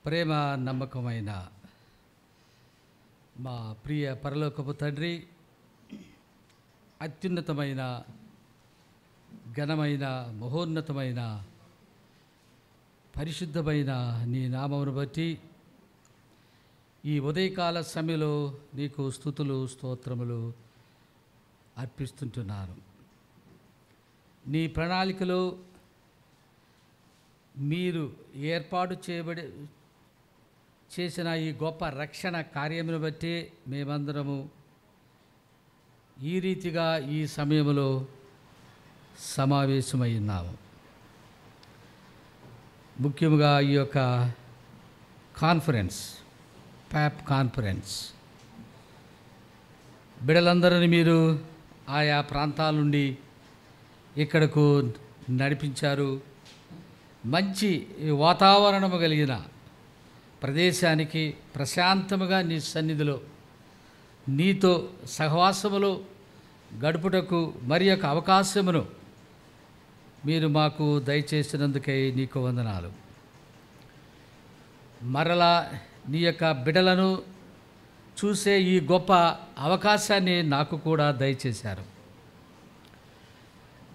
ప్రేమ నమ్మకమైన మా ప్రియ పరలోకపు తండ్రి, అత్యున్నతమైన ఘనమైన మహోన్నతమైన పరిశుద్ధమైన నీ నామమును బట్టి ఈ ఉదయకాల సమయంలో నీకు స్తుతులు స్తోత్రములు అర్పిస్తుంటున్నాను. నీ ప్రణాళికలో మీరు ఏర్పాటు చేసిన ఈ గొప్ప రక్షణ కార్యమును బట్టి మేమందరము ఈ రీతిగా ఈ సమయంలో సమావేశమై ఉన్నాము. ముఖ్యంగా ఈ యొక్క కాన్ఫరెన్స్, ప్యాప్ కాన్ఫరెన్స్ బిడ్డలందరినీ మీరు ఆయా ప్రాంతాల నుండి ఇక్కడకు నడిపించారు. మంచి వాతావరణము కలిగిన ప్రదేశానికి ప్రశాంతముగా నీ సన్నిధిలో నీతో సహవాసములో గడుపుటకు మరి యొక్క అవకాశమును మీరు మాకు దయచేసినందుకై నీకు వందనాలు. మరలా నీ యొక్క బిడ్డలను చూసే ఈ గొప్ప అవకాశాన్ని నాకు కూడా దయచేశారు.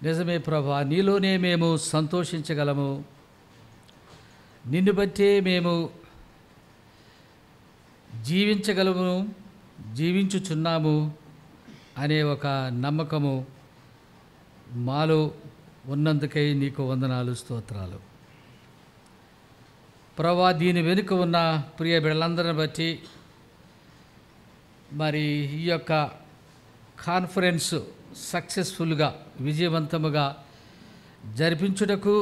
నిజమే ప్రభా, నీలోనే మేము సంతోషించగలము, నిన్ను బట్టే మేము జీవించగలము, జీవించుచున్నాము అనే ఒక నమ్మకము మాలో ఉన్నందుకై నీకు వందనాలు స్తోత్రాలు. ప్రభా, దీని వెనుక ఉన్న ప్రియ బిడ్డలందరిని బట్టి మరి ఈ యొక్క కాన్ఫరెన్స్ సక్సెస్ఫుల్గా విజయవంతముగా జరిపించుటకు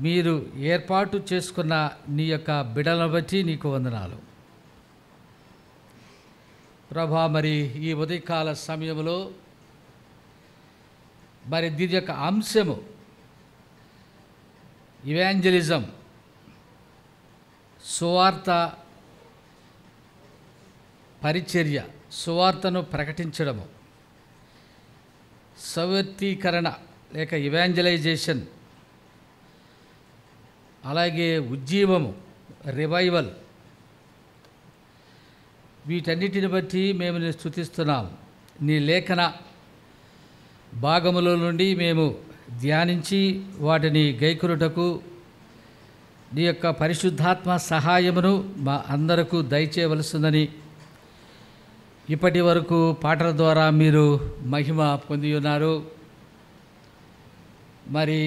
మీరు ఏర్పాటు చేసుకున్న నీ యొక్క బిడ్డలను బట్టి నీకు వందనాలు ప్రభా. మరి ఈ ఉదయకాల సమయంలో మరి దీని యొక్క అంశము ఇవాంజలిజం, సువార్త పరిచర్య, సువార్తను ప్రకటించడము, సవర్తీకరణ లేక ఇవాంజలైజేషన్, అలాగే ఉజ్జీవము, రివైవల్, వీటన్నిటిని బట్టి మేము నేను స్తుతిస్తున్నాం. నీ లేఖన భాగములో నుండి మేము ధ్యానించి వాటిని గైకొనుటకు నీ యొక్క పరిశుద్ధాత్మ సహాయమును మా అందరకు దయచేయవలసిందని ఇప్పటి వరకు పాటల ద్వారా మీరు మహిమ పొంది ఉన్నారు. మరి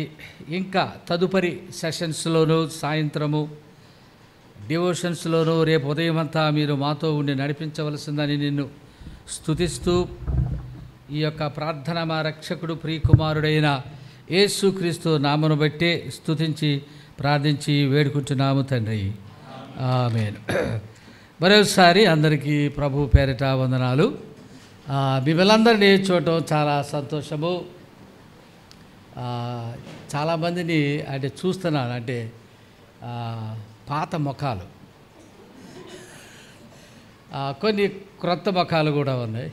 ఇంకా తదుపరి సెషన్స్లోనూ, సాయంత్రము డివోషన్స్లోనూ, రేపు ఉదయం అంతా మీరు మాతో ఉండి నడిపించవలసిందని నిన్ను స్తుతిస్తూ ఈ యొక్క ప్రార్థన మా రక్షకుడు ప్రియకుమారుడైన యేసుక్రీస్తు నామను బట్టే స్తుతించి ప్రార్థించి వేడుకుంటున్నాము తండ్రి, ఆమేన్. మరోసారి అందరికీ ప్రభు పేరిట వందనాలు. మిమ్మల్ందరినీ చూడటం చాలా సంతోషము. చాలామందిని అంటే చూస్తున్నాను, అంటే పాత ముఖాలు, కొన్ని క్రొత్త ముఖాలు కూడా ఉన్నాయి.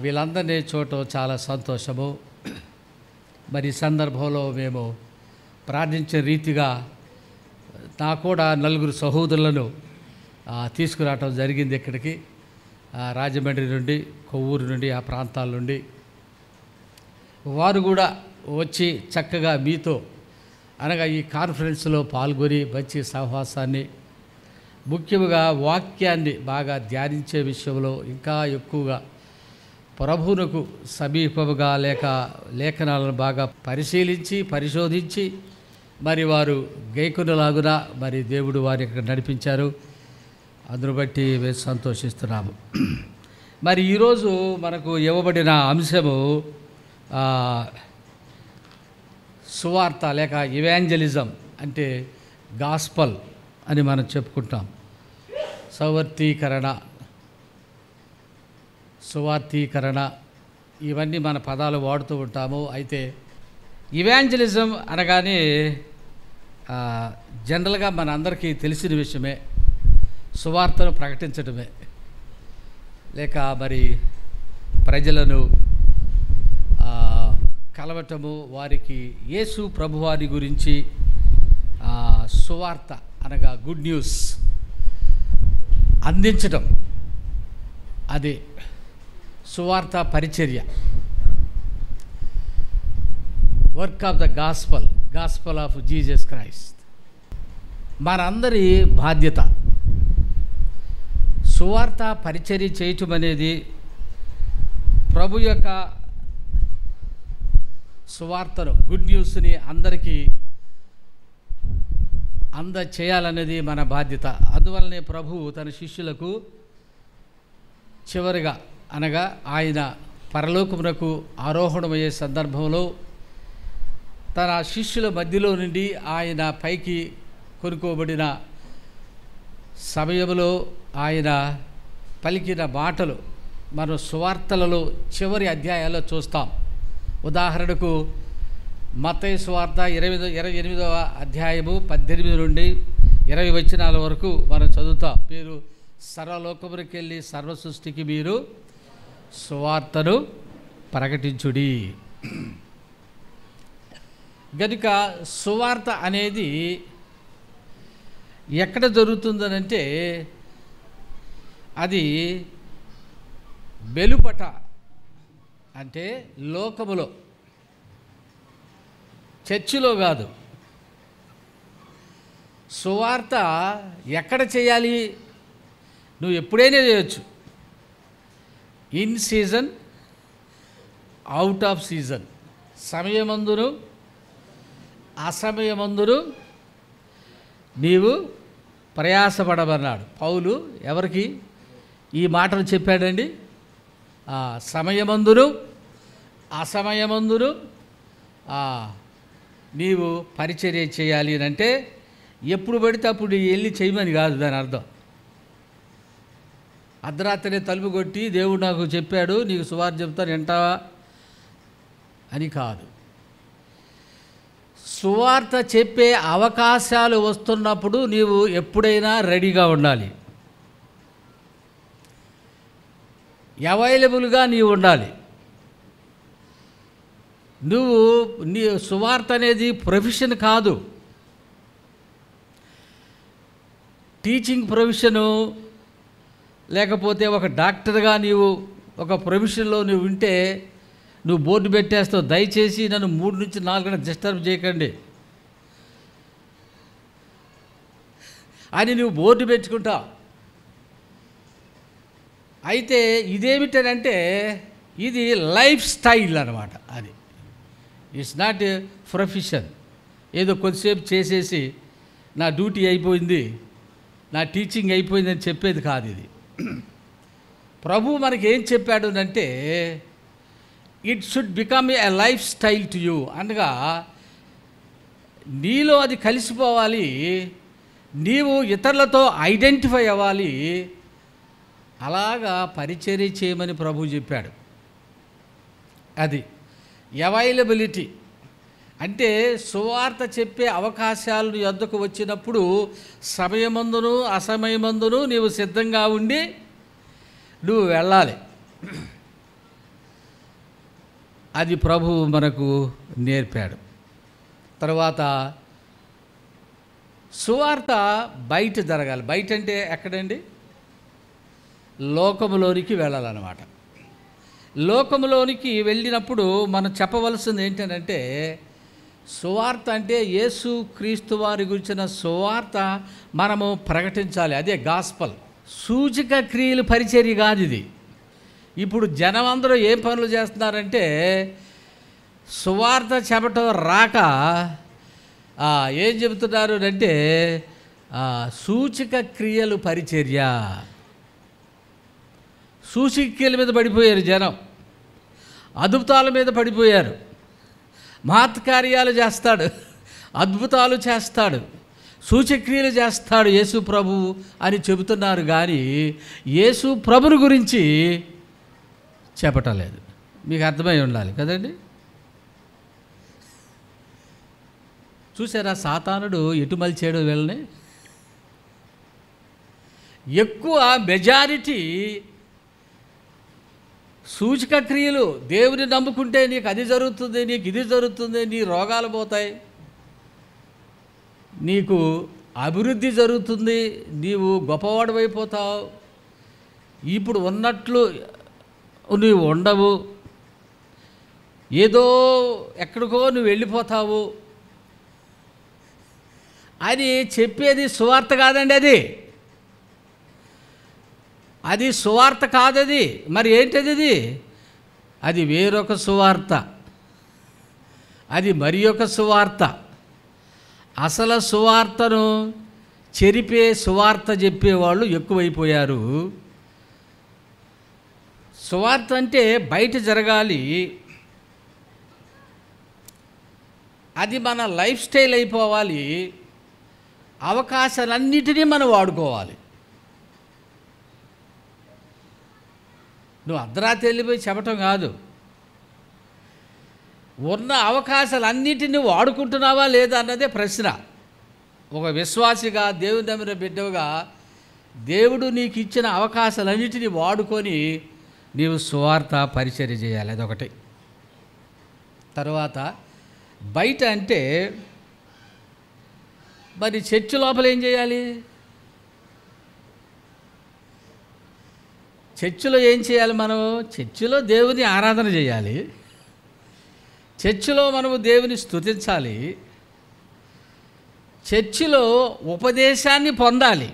వీళ్ళందరినీ చూడటం చాలా సంతోషము. మరి ఈ సందర్భంలో మేము ప్రార్థించే రీతిగా నా కూడా నలుగురు సహోదరులను తీసుకురావటం జరిగింది ఇక్కడికి, రాజమండ్రి నుండి, కొవ్వూరు నుండి, ఆ ప్రాంతాల నుండి. వారు కూడా వచ్చి చక్కగా మీతో అనగా ఈ కాన్ఫరెన్స్లో పాల్గొని మంచి సహవాసాన్ని, ముఖ్యంగా వాక్యాన్ని బాగా ధ్యానించే విషయంలో ఇంకా ఎక్కువగా ప్రభువునకు సమీపముగా లేక లేఖనాలను బాగా పరిశీలించి పరిశోధించి మరి వారు గైకొనలాగున మరి దేవుడు వారి ఇక్కడ నడిపించారు. అందును బట్టి మేము సంతోషిస్తున్నాము. మరి ఈరోజు మనకు ఇవ్వబడిన అంశము సువార్త లేక ఇవాంజలిజం, అంటే గాస్పల్ అని మనం చెప్పుకుంటాం. సువార్తీకరణ ఇవన్నీ మన పదాలు వాడుతూ ఉంటాము. అయితే ఇవాంజలిజం అనగానే జనరల్గా మన అందరికీ తెలిసిన విషయమే, సువార్తను ప్రకటించడమే, లేక మరి ప్రజలను కలవటము, వారికి యేసు ప్రభువారి గురించి సువార్త అనగా గుడ్ న్యూస్ అందించడం, అది సువార్త పరిచర్య. Work of the gospel of Jesus Christ మనందరి బాధ్యత. సువార్త పరిచర్య చేయటం అనేది ప్రభు యొక్క సువార్తను, గుడ్ న్యూస్ని అందరికీ చేయాలనేది మన బాధ్యత. అందువల్లనే ప్రభువు తన శిష్యులకు చివరిగా అనగా ఆయన పరలోకమునకు ఆరోహణమయ్యే సందర్భంలో తన శిష్యుల మధ్యలో నుండి ఆయన పైకి కొనుక్కోబడిన సమయంలో ఆయన పలికిన మాటలు మనం సువార్తలలో చివరి అధ్యాయాల్లో చూస్తాం. ఉదాహరణకు మత్తయి సువార్త 28వ అధ్యాయము 18 నుండి 20 వచనాల వరకు మనం చదువుతాం. మీరు సర్వలోకమునికి వెళ్ళి సర్వ సృష్టికి మీరు సువార్తను ప్రకటించుడి. గనుక సువార్త అనేది ఎక్కడ జరుగుతుందనంటే అది వెలుపట, అంటే లోకములో, చర్చిలో కాదు. సువార్త ఎక్కడ చేయాలి? నువ్వు ఎప్పుడైనా చేయొచ్చు. In season, out of season, సమయమందును అసమయమందును నీవు ప్రయాసపడమన్నాడు పౌలు. ఎవరికి ఈ మాటలు చెప్పాడండి? సమయమందును అసమయమందును నీవు పరిచర్య చేయాలి అని అంటే ఎప్పుడు పడితే అప్పుడు వెళ్ళి చేయమని కాదు దాని అర్థం. అర్ధరాత్రి తలుపు కొట్టి దేవుడు నాకు చెప్పాడు నీకు సువార్త చెప్తాను వింటావా అని కాదు. సువార్త చెప్పే అవకాశాలు వస్తున్నప్పుడు నీవు ఎప్పుడైనా రెడీగా ఉండాలి, అవైలబుల్గా నీవు ఉండాలి. నీ సువార్త అనేది ప్రొఫెషన్ కాదు, టీచింగ్ ప్రొఫెషను, లేకపోతే ఒక డాక్టర్గా నీవు ఒక ప్రొఫెషన్లో నువ్వు ఉంటే నువ్వు బోర్డు పెట్టేస్తావు, దయచేసి నన్ను 3 నుంచి 4 గంటలు డిస్టర్బ్ చేయకండి అని నువ్వు బోర్డు పెట్టుకుంటావు. అయితే ఇదేమిటంటే ఇది లైఫ్ స్టైల్ అన్నమాట. అది ఇట్స్ నాట్ ఏ ప్రొఫెషన్. ఏదో కొద్దిసేపు చేసేసి నా డ్యూటీ అయిపోయింది, నా టీచింగ్ అయిపోయిందని చెప్పేది కాదు ఇది. ప్రభు మనకి ఏం చెప్పాడు అంటే it should become a life style to you అనగా నీలో అది కలిసిపోవాలి, నీవు ఇతరులతో ఐడెంటిఫై అవ్వాలి. అలాగా పరిచర్య చేయమని ప్రభు చెప్పాడు. అది అవైలబిలిటీ అంటే సువార్త చెప్పే అవకాశాలు యొద్దకు వచ్చినప్పుడు సమయమందును అసమయమందును నీవు సిద్ధంగా ఉండి నువ్వు వెళ్ళాలి. అది ప్రభువు మనకు నేర్పాడు. తర్వాత సువార్త బయట జరగాలి. బయట అంటే ఎక్కడండి? లోకములోనికి వెళ్ళాలన్నమాట. లోకములోనికి వెళ్ళినప్పుడు మనం చెప్పవలసింది ఏంటంటే సువార్త అంటే యేసు క్రీస్తు వారి గురించిన సువార్త మనము ప్రకటించాలి. అదే గాస్పల్. సూచక క్రియలు పరిచర్య కాదు ఇది. ఇప్పుడు జనం అందరూ ఏం పనులు చేస్తున్నారంటే సువార్త చెప్పటం రాక ఏం చెబుతున్నారు అంటే సూచక క్రియలు పరిచర్య. సూచక క్రియల మీద పడిపోయారు జనం, అద్భుతాల మీద పడిపోయారు. మహత్కార్యాలు చేస్తాడు, అద్భుతాలు చేస్తాడు, సూచక్రియలు చేస్తాడు యేసు ప్రభు అని చెబుతున్నారు. కానీ యేసు ప్రభుని గురించి చెప్పటం లేదు. మీకు అర్థమై ఉండాలి కదండి. చూసారా సాతానుడు ఎటు మలిచాడు వీళ్ళని? ఎక్కువ మెజారిటీ సూచక క్రియలు. దేవుని నమ్ముకుంటే నీకు అది జరుగుతుంది, నీకు ఇది జరుగుతుంది, నీ రోగాలు పోతాయి, నీకు అభివృద్ధి జరుగుతుంది, నీవు గొప్పవాడివైపోతావు, ఇప్పుడు ఉన్నట్లు నీవు ఉండవు, ఏదో ఎక్కడికో నువ్వు వెళ్ళిపోతావు అని చెప్పేది సువార్త కాదండి. అది సువార్త కాదది. మరి ఏంటది? అది వేరొక సువార్త, అది మరి ఒక సువార్త. అసలు సువార్తను చెరిపే సువార్త చెప్పేవాళ్ళు ఎక్కువైపోయారు. సువార్త అంటే బయట జరగాలి, అది మన లైఫ్ స్టైల్ అయిపోవాలి, అవకాశాలన్నిటినీ మనం వాడుకోవాలి. నువ్వు అర్ధరాత్రి వెళ్ళిపోయి చెప్పటం కాదు, ఉన్న అవకాశాలన్నిటినీ వాడుకుంటున్నావా లేదా అన్నదే ప్రశ్న. ఒక విశ్వాసిగా, దేవుని నమ్మిన బిడ్డవుగా దేవుడు నీకు ఇచ్చిన అవకాశాలన్నిటినీ వాడుకొని నీవు సువార్త పరిచర్య చేయాలి. అదొకటి. తర్వాత బయట అంటే మరి చర్చి లోపల ఏం చేయాలి? చర్చిలో ఏం చేయాలి? మనం చర్చిలో దేవుని ఆరాధన చేయాలి, చర్చిలో మనము దేవుని స్తుతించాలి, చర్చిలో ఉపదేశాన్ని పొందాలి.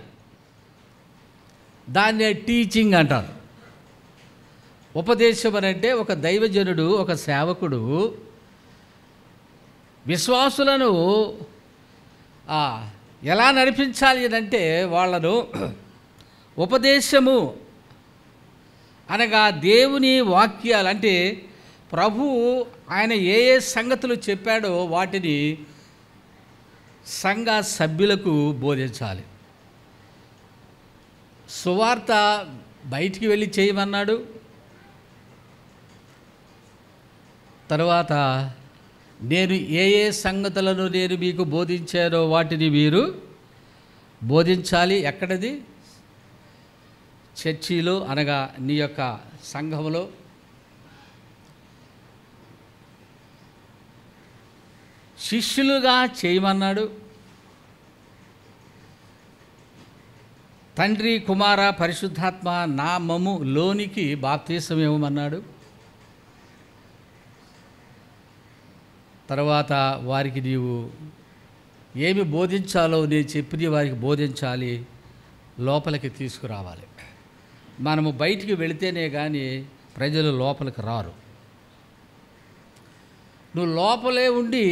దాన్నే టీచింగ్ అంటారు. ఉపదేశం అని అంటే ఒక దైవజనుడు, ఒక సేవకుడు విశ్వాసులను ఎలా నడిపించాలి అంటే వాళ్ళను ఉపదేశము అనగా దేవుని వాక్యాలు అంటే ప్రభువు ఆయన ఏ ఏ సంగతులు చెప్పాడో వాటిని సంఘ సభ్యులకు బోధించాలి. సువార్త బయటికి వెళ్ళి చేయమన్నాడు. తర్వాత నేను ఏ ఏ సంగతులను నేను మీకు బోధించానో వాటిని మీరు బోధించాలి. ఎక్కడది? చర్చిలో, అనగా నీ యొక్క సంఘములో. శిష్యులుగా చేయమన్నాడు. తండ్రి, కుమార, పరిశుద్ధాత్మ నామము లోనికి బాప్తీసం ఇవ్వమన్నాడు. తర్వాత వారికి నీవు ఏమి బోధించాలో నేను చెప్పి వారికి బోధించాలి, లోపలికి తీసుకురావాలి. మనము బయటికి వెళితేనే కానీ ప్రజలు లోపలికి రారు. నువ్వు లోపలే ఉండి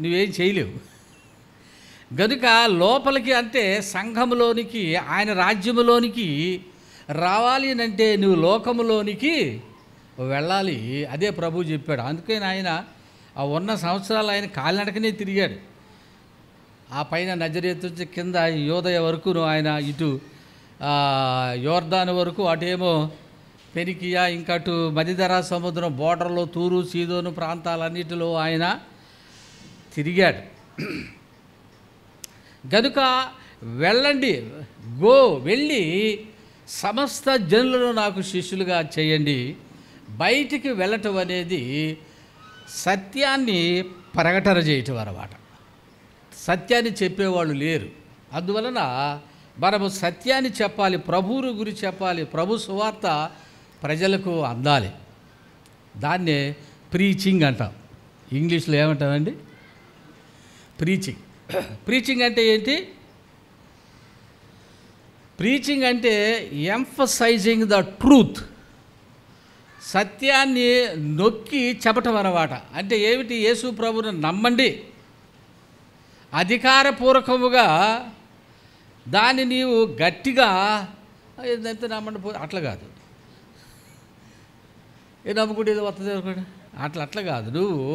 నువ్వేం చేయలేవు. గనుక లోపలికి అంటే సంఘములోనికి, ఆయన రాజ్యములోనికి రావాలి అంటే నువ్వు లోకములోనికి వెళ్ళాలి. అదే ప్రభువు చెప్పాడు. అందుకని ఆయన ఆ ఉన్న సంవత్సరాలు ఆయన కాలినడకనే తిరిగాడు. ఆ పైన నజరేతు నుంచి కింద యోదయ వరకు ఆయన ఇటు యోర్దాను వరకు, అటేమో పెనికియా, ఇంకా అటు మధ్యధరా సముద్రం బోర్డర్లో తూరు, సీదోను ప్రాంతాలన్నిటిలో ఆయన తిరిగాడు. గనుక వెళ్ళండి, వెళ్ళి సమస్త జనులను నాకు శిష్యులుగా చేయండి. బయటికి వెళ్ళటం అనేది సత్యాన్ని ప్రకటన చేయటం అన్నమాట. సత్యాన్ని చెప్పేవాళ్ళు లేరు. అందువలన మనము సత్యాన్ని చెప్పాలి, ప్రభువుని గురించి చెప్పాలి, ప్రభు సువార్త ప్రజలకు అందాలి. దాన్నే ప్రీచింగ్ అంటాం. ఇంగ్లీష్లో ఏమంటామండి? ప్రీచింగ్. ప్రీచింగ్ అంటే ఏంటి? ప్రీచింగ్ అంటే ఎంఫసైజింగ్ ద ట్రూత్, సత్యాన్ని నొక్కి చెప్పటం అన్నమాట. అంటే ఏమిటి? యేసు ప్రభువును నమ్మండి, అధికారపూర్వకముగా దాన్ని నీవు గట్టిగా ఎంత నమ్మండి అట్లా కాదు, ఏ నమ్ముకుంటే ఏదో వస్తుంది అనుకోండి, అట్లా కాదు. నువ్వు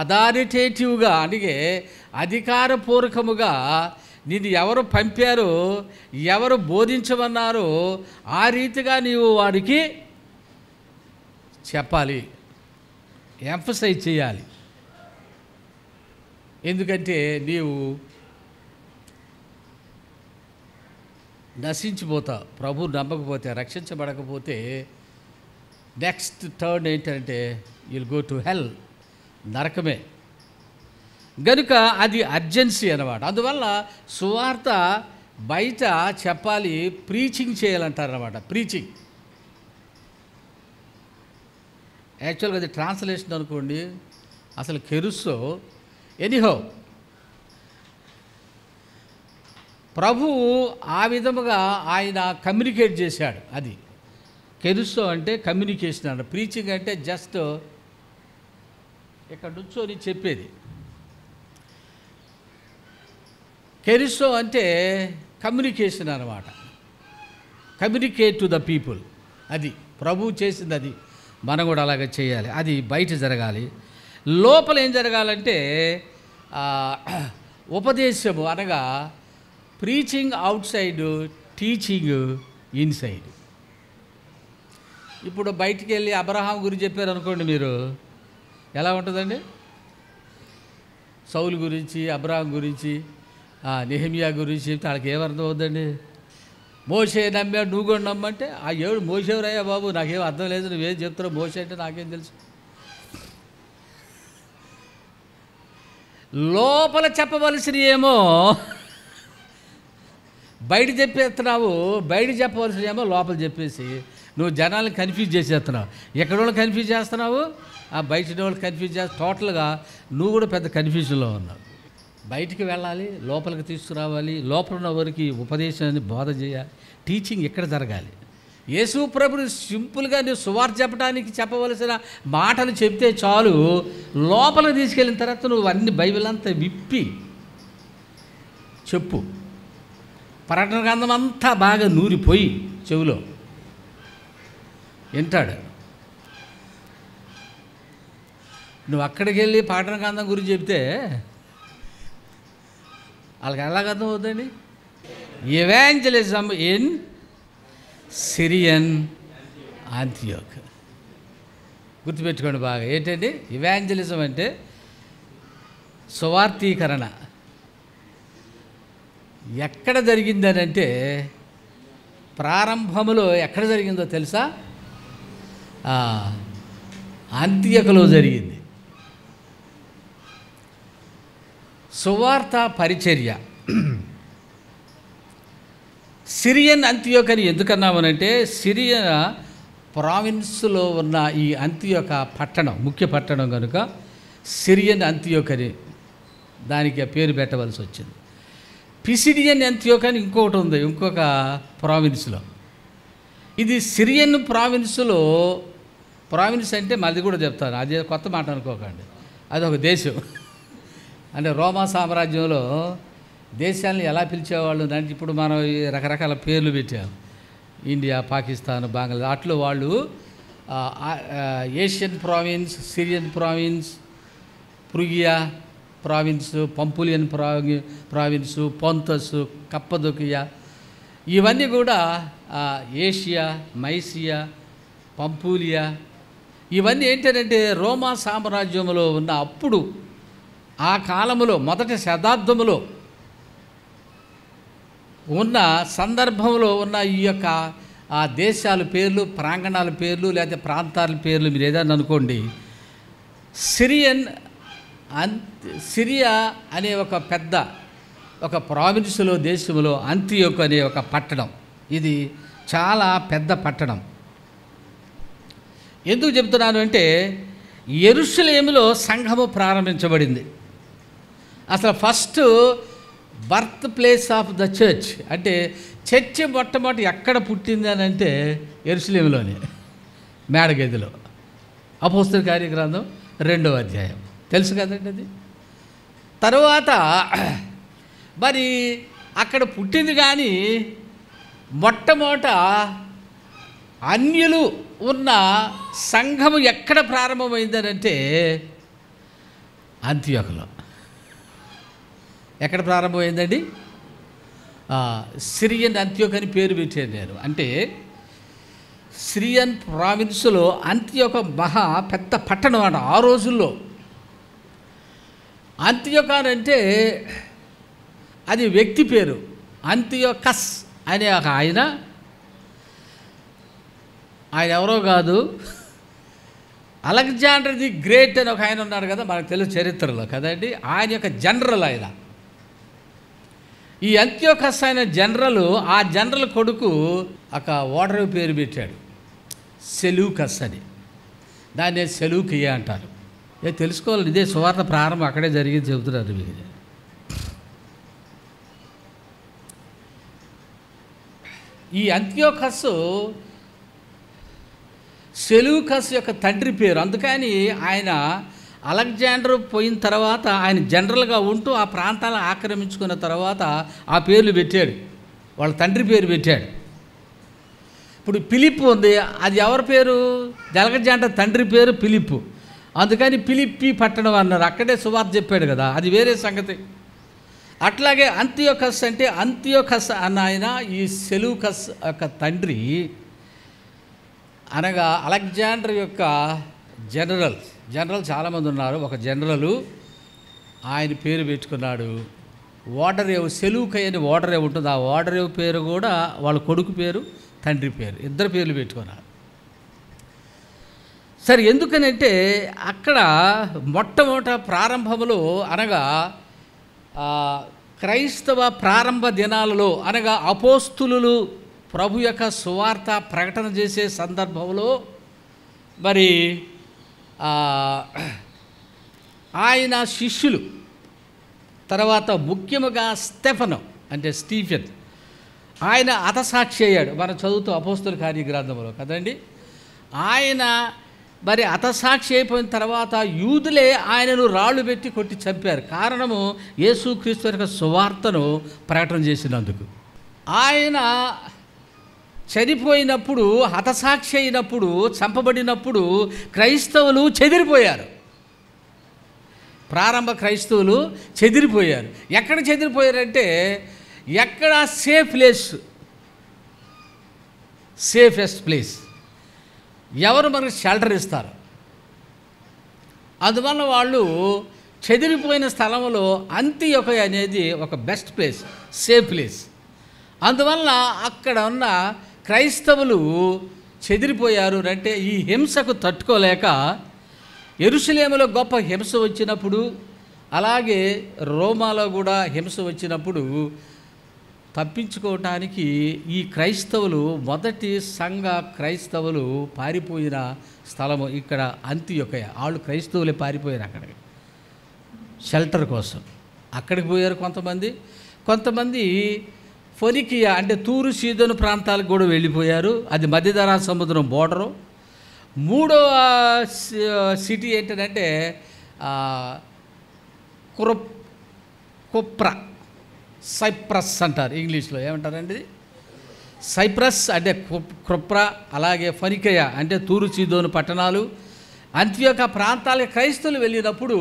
అథారిటేటివ్గా, అందుకే అధికారపూర్వకముగా నిన్ను ఎవరు పంపారో, ఎవరు బోధించమన్నారో ఆ రీతిగా నీవు వారికి చెప్పాలి, ఎంఫసైజ్ చేయాలి. ఎందుకంటే నీవు నశించిపోతావు. ప్రభు నమ్మకపోతే, రక్షించబడకపోతే నెక్స్ట్ టర్న్ ఏంటంటే యుల్ గో టు హెల్, నరకమే. గనుక అది అర్జెన్సీ అన్నమాట. అందువల్ల సువార్త బయట చెప్పాలి, ప్రీచింగ్ చేయాలంటారన్నమాట. ప్రీచింగ్ యాక్చువల్గా అది ట్రాన్స్లేషన్ అనుకోండి, అసలు కెరుస్సో. ఎనీహో ప్రభువు ఆ విధముగా ఆయన కమ్యూనికేట్ చేశాడు. అది కెరుస్సో అంటే కమ్యూనికేషన్ అన్న. ప్రీచింగ్ అంటే జస్ట్ ఇక్కడ నుంచోని చెప్పేది. కెరుస్సో అంటే కమ్యూనికేషన్ అన్నమాట. Communicate to the people. అది ప్రభువు చేసింది. అది మనం కూడా అలాగే చేయాలి. అది బయట జరగాలి. లోపల ఏం జరగాలంటే ఉపదేశము అనగా preaching out side, teaching inside. ఇప్పుడు బయటికి వెళ్ళి అబ్రహాం గురించి చెప్పారు అనుకోండి, మీరు ఎలా ఉంటుందండి? సౌలు గురించి, అబ్రహాం గురించి, నెహెమియా గురించి చెప్తే వాళ్ళకి ఏమర్థం అవుతుందండి? మోషే నమ్మాడు, నువ్వు కూడా నమ్మంటే ఆ ఏడు మోసేవరయ్యా బాబు, నాకేం అర్థం లేదు, నువ్వేం చెప్తున్నావు, మోసే అంటే నాకేం తెలుసు. లోపల చెప్పవలసిన ఏమో బయట చెప్పేస్తున్నావు, బయట చెప్పవలసిన ఏమో లోపల చెప్పేసి నువ్వు జనాలను కన్ఫ్యూజ్ చేసేస్తున్నావు. ఎక్కడ వాళ్ళు కన్ఫ్యూజ్ చేస్తున్నావు? ఆ బయట వాళ్ళు కన్ఫ్యూజ్ చేస్తా. టోటల్గా నువ్వు కూడా పెద్ద కన్ఫ్యూజన్లో ఉన్నావు. బయటికి వెళ్ళాలి, లోపలికి తీసుకురావాలి, లోపల ఉన్న వారికి ఉపదేశాన్ని బోధ చేయాలి. టీచింగ్ ఇక్కడ జరగాలి. యేసు ప్రభుని సింపుల్గా నువ్వు సువార్త చెప్పడానికి చెప్పవలసిన మాటలు చెప్తే చాలు. లోపల తీసుకెళ్ళిన తర్వాత నువ్వు అన్ని బైబిల్ అంతా విప్పి చెప్పు. ప్రకటన గ్రంథం అంతా బాగా నూరిపోయి చెవిలో వింటాడు. నువ్వు అక్కడికి వెళ్ళి ప్రకటన గ్రంథం గురించి చెప్తే వాళ్ళకి ఎలాగ అర్థం అవుతుందండి? Evangelism in Syrian Antioch. గుర్తుపెట్టుకోండి బాగా. ఏంటండి ఎవాంజలిజం అంటే? సువార్తీకరణ. ఎక్కడ జరిగిందనంటే ప్రారంభంలో ఎక్కడ జరిగిందో తెలుసా? అంత్యకులో జరిగింది. సువార్త పరిచర్య. సిరియన్ అంతియోక్ అని ఎందుకన్నామనంటే సిరియా ప్రావిన్స్లో ఉన్న ఈ అంతియోక పట్టణం ముఖ్య పట్టణం కనుక సిరియన్ అంతియోక్ అని దానికి పేరు పెట్టవలసి వచ్చింది. పిసిడియన్ అంతియోక్ అని ఇంకొకటి ఉంది ఇంకొక ప్రావిన్స్లో. ఇది సిరియన్ ప్రావిన్స్లో, ప్రావిన్స్ అంటే మళ్ళీ కూడా చెప్తాను, అది కొత్త మాట అనుకోకండి, అది ఒక దేశం. అంటే రోమా సామ్రాజ్యంలో దేశాలను ఎలా పిలిచేవాళ్ళు అంటే ఇప్పుడు మనం రకరకాల పేర్లు పెట్టాం. ఇండియా, పాకిస్తాన్, బంగ్లాదేశ్. అట్లు వాళ్ళు Asian province, Syrian province, Phrygia province, Pamphylian province, Pontus, Cappadocia, ఇవన్నీ కూడా ఏషియా, మైసియా, పంపూలియా, ఇవన్నీ ఏంటంటే రోమా సామ్రాజ్యంలో ఉన్న అప్పుడు ఆ కాలంలో మొదటి శతాబ్దములో ఉన్న సందర్భంలో ఉన్న ఈ యొక్క ఆ దేశాల పేర్లు, ప్రాంగణాల పేర్లు, లేకపోతే ప్రాంతాల పేర్లు మీరు ఏదైనా అనుకోండి. సిరియా అనే ఒక పెద్ద ఒక ప్రావిన్స్లో దేశంలో అంతియోక్ అనే ఒక పట్టణం. ఇది చాలా పెద్ద పట్టణం. ఎందుకు చెప్తున్నాను అంటే యెరూషలేములో సంఘము ప్రారంభించబడింది. అసలు first birth place of the church అంటే చర్చి మొట్టమొదటి ఎక్కడ పుట్టింది అని అంటే యెరూషలేములోనే, మేడగదిలో. అపోస్తల కార్యగ్రంథం 2వ అధ్యాయం తెలుసు కదండి అది. తర్వాత మరి అక్కడ పుట్టింది కానీ మొట్టమొదట అన్యులు ఉన్న సంఘము ఎక్కడ ప్రారంభమైందనంటే అంతియోకులో. ఎక్కడ ప్రారంభమైందండి? సిరియన్ అంతియోక్ అని పేరు పెట్టాను నేను. అంటే సిరియన్ ప్రావిన్స్లో అంతియోక మహా పెద్ద పట్టణం అన్న ఆ రోజుల్లో. అంతియోకాన్ అంటే అది వ్యక్తి పేరు. అంతియోకస్ అనే ఒక ఆయన ఎవరో కాదు, అలెగ్జాండర్ ది గ్రేట్ అని ఒక ఆయన ఉన్నాడు కదా, మనకు తెలుసు చరిత్రలో కదండి. ఆయన యొక్క జనరల్ ఆయన. ఈ అంత్యోకస్ అయిన జనరల్, ఆ జనరల్ కొడుకు ఒక ఓడరేవు పేరు పెట్టాడు, సెలూకస్ అని. దాన్ని సెలూకియా అంటారు. తెలుసుకోవాలి, ఇదే సువార్త ప్రారంభం అక్కడే జరిగింది చెబుతున్నారు మీకు. ఈ అంత్యోకస్ సెలూకస్ యొక్క తండ్రి పేరు. అందుకని ఆయన అలెగ్జాండర్ పోయిన తర్వాత ఆయన జనరల్గా ఉంటూ ఆ ప్రాంతాలను ఆక్రమించుకున్న తర్వాత ఆ పేర్లు పెట్టాడు, వాళ్ళ తండ్రి పేరు పెట్టాడు. ఇప్పుడు ఫిలిప్ ఉంది, అది ఎవరి పేరు? అలెగ్జాండర్ తండ్రి పేరు ఫిలిప్. అందుకని ఫిలిప్పి పట్టణం అన్నారు, అక్కడే సువార్త చెప్పాడు కదా, అది వేరే సంగతి. అట్లాగే అంత్యోకస్ అంటే అంత్యోకస్ అన్న ఆయన ఈ సెలూకస్ యొక్క తండ్రి, అనగా అలెగ్జాండర్ యొక్క జనరల్ చాలామంది ఉన్నారు. ఒక జనరలు ఆయన పేరు పెట్టుకున్నాడు ఓడరేవు, సెలూకై అని ఓడరేవు ఉంటుంది. ఆ ఓడరేవు పేరు కూడా వాళ్ళ కొడుకు పేరు, తండ్రి పేరు, ఇద్దరు పేర్లు పెట్టుకున్నారు. సరే, ఎందుకనంటే అక్కడ మొట్టమొదట ప్రారంభంలో అనగా క్రైస్తవ ప్రారంభ దినాలలో అనగా అపోస్తులు ప్రభు యొక్క సువార్త ప్రకటన చేసే సందర్భంలో మరి ఆయన శిష్యులు, తర్వాత ముఖ్యముగా స్టెఫను అంటే స్టీఫెన్, ఆయన హతసాక్షి అయ్యాడు. మనం చదువుతూ అపోస్తుల కార్యగ్రంథంలో కదండి. ఆయన మరి హతసాక్షి అయిపోయిన తర్వాత యూదులే ఆయనను రాళ్ళు పెట్టి కొట్టి చంపారు. కారణము యేసుక్రీస్తు యొక్క సువార్తను ప్రకటన చేసినందుకు. ఆయన చనిపోయినప్పుడు, హతసాక్షి అయినప్పుడు, చంపబడినప్పుడు క్రైస్తవులు చెదిరిపోయారు. ప్రారంభ క్రైస్తవులు చెదిరిపోయారు. ఎక్కడ చెదిరిపోయారంటే, ఎక్కడ సేఫెస్ట్ ప్లేస్, ఎవరు మనకు షెల్టర్ ఇస్తారు. అందువల్ల వాళ్ళు చెదిరిపోయిన స్థలంలో అంతియొక అనేది ఒక బెస్ట్ ప్లేస్, సేఫ్ ప్లేస్. అందువల్ల అక్కడ ఉన్న క్రైస్తవులు చెదిరిపోయారు. అంటే ఈ హింసకు తట్టుకోలేక యెరూషలేములో గొప్ప హింస వచ్చినప్పుడు, అలాగే రోమాలో కూడా హింస వచ్చినప్పుడు తప్పించుకోవటానికి ఈ క్రైస్తవులు, మొదటి సంఘ క్రైస్తవులు పారిపోయిన స్థలము ఇక్కడ అంతియొకయ. వాళ్ళు క్రైస్తవులే పారిపోయారు అక్కడికి షెల్టర్ కోసం. అక్కడికి పోయారు కొంతమంది ఫొనికియా అంటే తూరు సీదోను ప్రాంతాలకు కూడా వెళ్ళిపోయారు. అది మధ్యధరా సముద్రం బోర్డరు. మూడవ సిటీ ఏంటంటే కుప్రా, సైప్రస్ అంటారు ఇంగ్లీష్లో. ఏమంటారండి? సైప్రస్ అంటే కుప్రా, అలాగే ఫొనికియా అంటే తూరు సీదోను పట్టణాలు. అంత్యోక ప్రాంతాలకు క్రైస్తవులు వెళ్ళినప్పుడు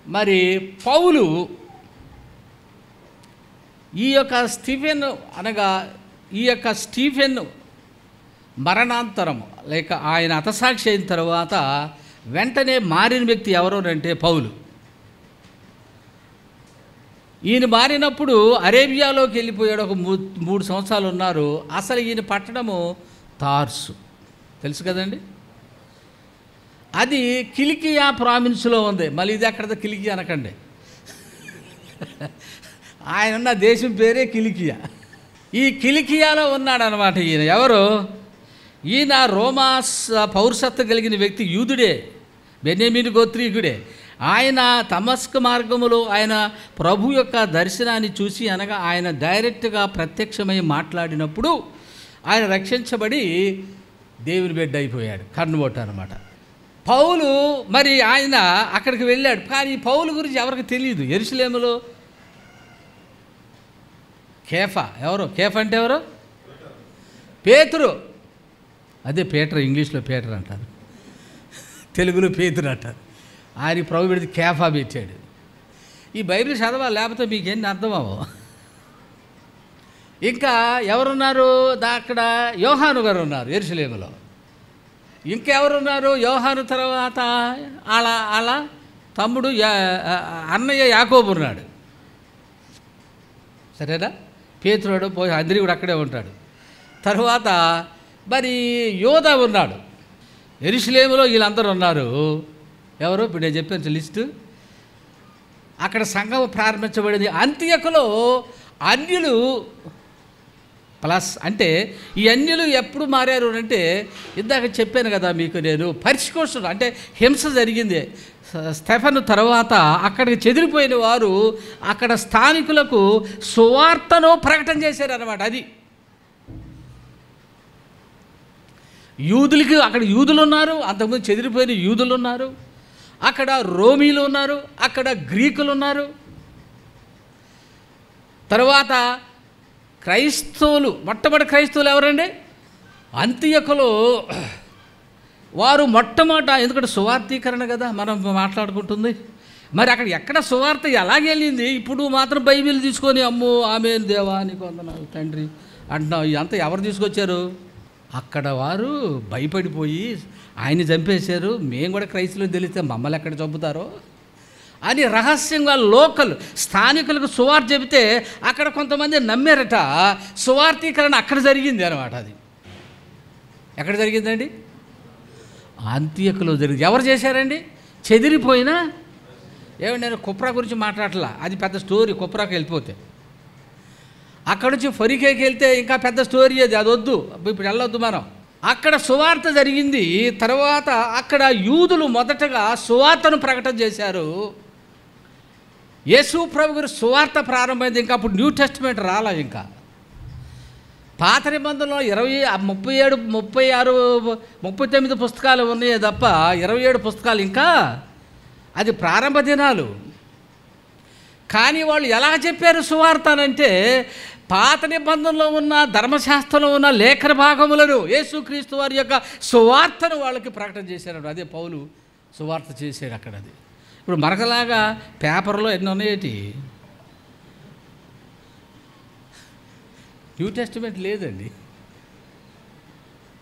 మరి పౌలు ఈ యొక్క స్టీఫెన్ మరణాంతరం లేక ఆయన హతసాక్షి అయిన తర్వాత వెంటనే మారిన వ్యక్తి ఎవరు అంటే పౌలు. ఈయన మారినప్పుడు అరేబియాలోకి వెళ్ళిపోయాడు. ఒక 3 సంవత్సరాలు ఉన్నారు. అసలు ఈయన పట్టణము తార్సు, తెలుసు కదండి. అది కిలికియా ప్రావిన్స్లో ఉంది. మళ్ళీ ఇది అక్కడ కిలికియా అనకండి, ఆయన ఉన్న దేశం పేరే కిలికియా. ఈ కిలికియాలో ఉన్నాడనమాట ఈయన. ఎవరు ఈయన? రోమా పౌరసత్వం కలిగిన వ్యక్తి, యూదుడే, బెన్యామీను గోత్రీకుడే. ఆయన దమస్కు మార్గములో ఆయన ప్రభు యొక్క దర్శనాన్ని చూసి, అనగా ఆయన డైరెక్ట్గా ప్రత్యక్షమై మాట్లాడినప్పుడు ఆయన రక్షించబడి దేవుని బిడ్డ అయిపోయాడు, కన్వర్ట్ అనమాట. పౌలు మరి ఆయన అక్కడికి వెళ్ళాడు. కానీ పౌలు గురించి ఎవరికి తెలియదు. యెరూషలేములో కేఫా, కేఫా అంటే ఎవరు? పేతురు. అదే పీటర్, ఇంగ్లీష్లో పీటర్ అంటారు, తెలుగులో పేతురు అంటారు. ఆయన ప్రభు పెడితే కేఫా పెట్టాడు. ఈ బైబిల్ చదవాలి, లేకపోతే మీకు ఎన్ని అర్థమవు. ఇంకా ఎవరున్నారు అక్కడ? యోహాను గారు ఉన్నారు యెరూషలేములో. ఇంకెవరున్నారు? యోహాను తర్వాత అలా తమ్ముడు అన్నయ్య యాకోబు ఉన్నాడు. సరేనా? పేతురుడు పోయి అందరి కూడా అక్కడే ఉంటాడు. తర్వాత మరి యోధా ఉన్నాడు. యెరూషలేములో వీళ్ళందరూ ఉన్నారు. ఎవరు ఇప్పుడు నేను చెప్పాను లిస్టు. అక్కడ సంఘం ప్రారంభించబడింది. అంత్యొకలో అన్యులు ప్లస్ అంటే ఈ అన్యులు ఎప్పుడు మారారు అంటే ఇందాక చెప్పాను కదా మీకు నేను, పర్సిక్యూషన్ అంటే హింస జరిగింది. స్టెఫను తర్వాత అక్కడికి చెదిరిపోయిన వారు అక్కడ స్థానికులకు సువార్తను ప్రకటన చేశారన్నమాట. అది యూదులకి అక్కడ యూదులు ఉన్నారు, అంతకుముందు చెదిరిపోయిన యూదులు ఉన్నారు, అక్కడ రోమీలు ఉన్నారు, అక్కడ గ్రీకులు ఉన్నారు. తర్వాత క్రైస్తవులు, మొట్టమొదటి క్రైస్తవులు ఎవరండి? అంత్యొకలో వారు మొట్టమొదట, ఎందుకంటే సువార్తీకరణ కదా మనం మాట్లాడుకుంటుంది. మరి అక్కడ ఎక్కడ సువార్త ఎలాగెళ్ళింది? ఇప్పుడు మాత్రం బైబిల్ తీసుకొని అమ్మో ఆమె దేవా నీకు వందనాలు తండ్రి అంటున్నావు, ఇదంతా ఎవరు తీసుకొచ్చారు? అక్కడ వారు భయపడిపోయి ఆయన చంపేశారు, మేము కూడా క్రైస్తవులు తెలిస్తే మమ్మల్ని ఎక్కడ చంపుతారో అని రహస్యంగా లోకల్ స్థానికులకు సువార్త చెబితే అక్కడ కొంతమంది నమ్మారట. సువార్తీకరణ అక్కడ జరిగింది అనమాట. అది ఎక్కడ జరిగిందండి? అంత్యొకలో జరిగింది. ఎవరు చేశారండి? చెదిరిపోయినా. ఏమంటే నేను కుప్రా గురించి మాట్లాడలా, అది పెద్ద స్టోరీ. కుప్రాకి వెళ్ళిపోతే అక్కడ నుంచి ఫరికేకి వెళ్తే ఇంకా పెద్ద స్టోరీ అది, అది వద్దు, ఇప్పుడు వెళ్ళొద్దు మనం. అక్కడ సువార్త జరిగింది. తర్వాత అక్కడ యూదులు మొదటగా సువార్తను ప్రకటన చేశారు. యేసు ప్రభు గారి సువార్త ప్రారంభమైంది. ఇంకా అప్పుడు న్యూ టెస్టిమెంట్ రాలా. ఇంకా పాత నిబంధనలో 37, 36, 39 పుస్తకాలు ఉన్నాయి తప్ప 27 పుస్తకాలు ఇంకా. అది ప్రారంభ దినాలు. కానీ వాళ్ళు ఎలా చెప్పారు సువార్త అంటే పాత నిబంధనలో ఉన్న ధర్మశాస్త్రంలో ఉన్న లేఖన భాగములను యేసుక్రీస్తు వారి యొక్క సువార్తను వాళ్ళకి ప్రకటన చేశారు. అదే పౌలు సువార్త చేశాడు అక్కడ. అది ఇప్పుడు మనకలాగా పేపర్లో ఎన్ని ఉన్నాయేటి, న్యూ టెస్టిమెంట్ లేదండి.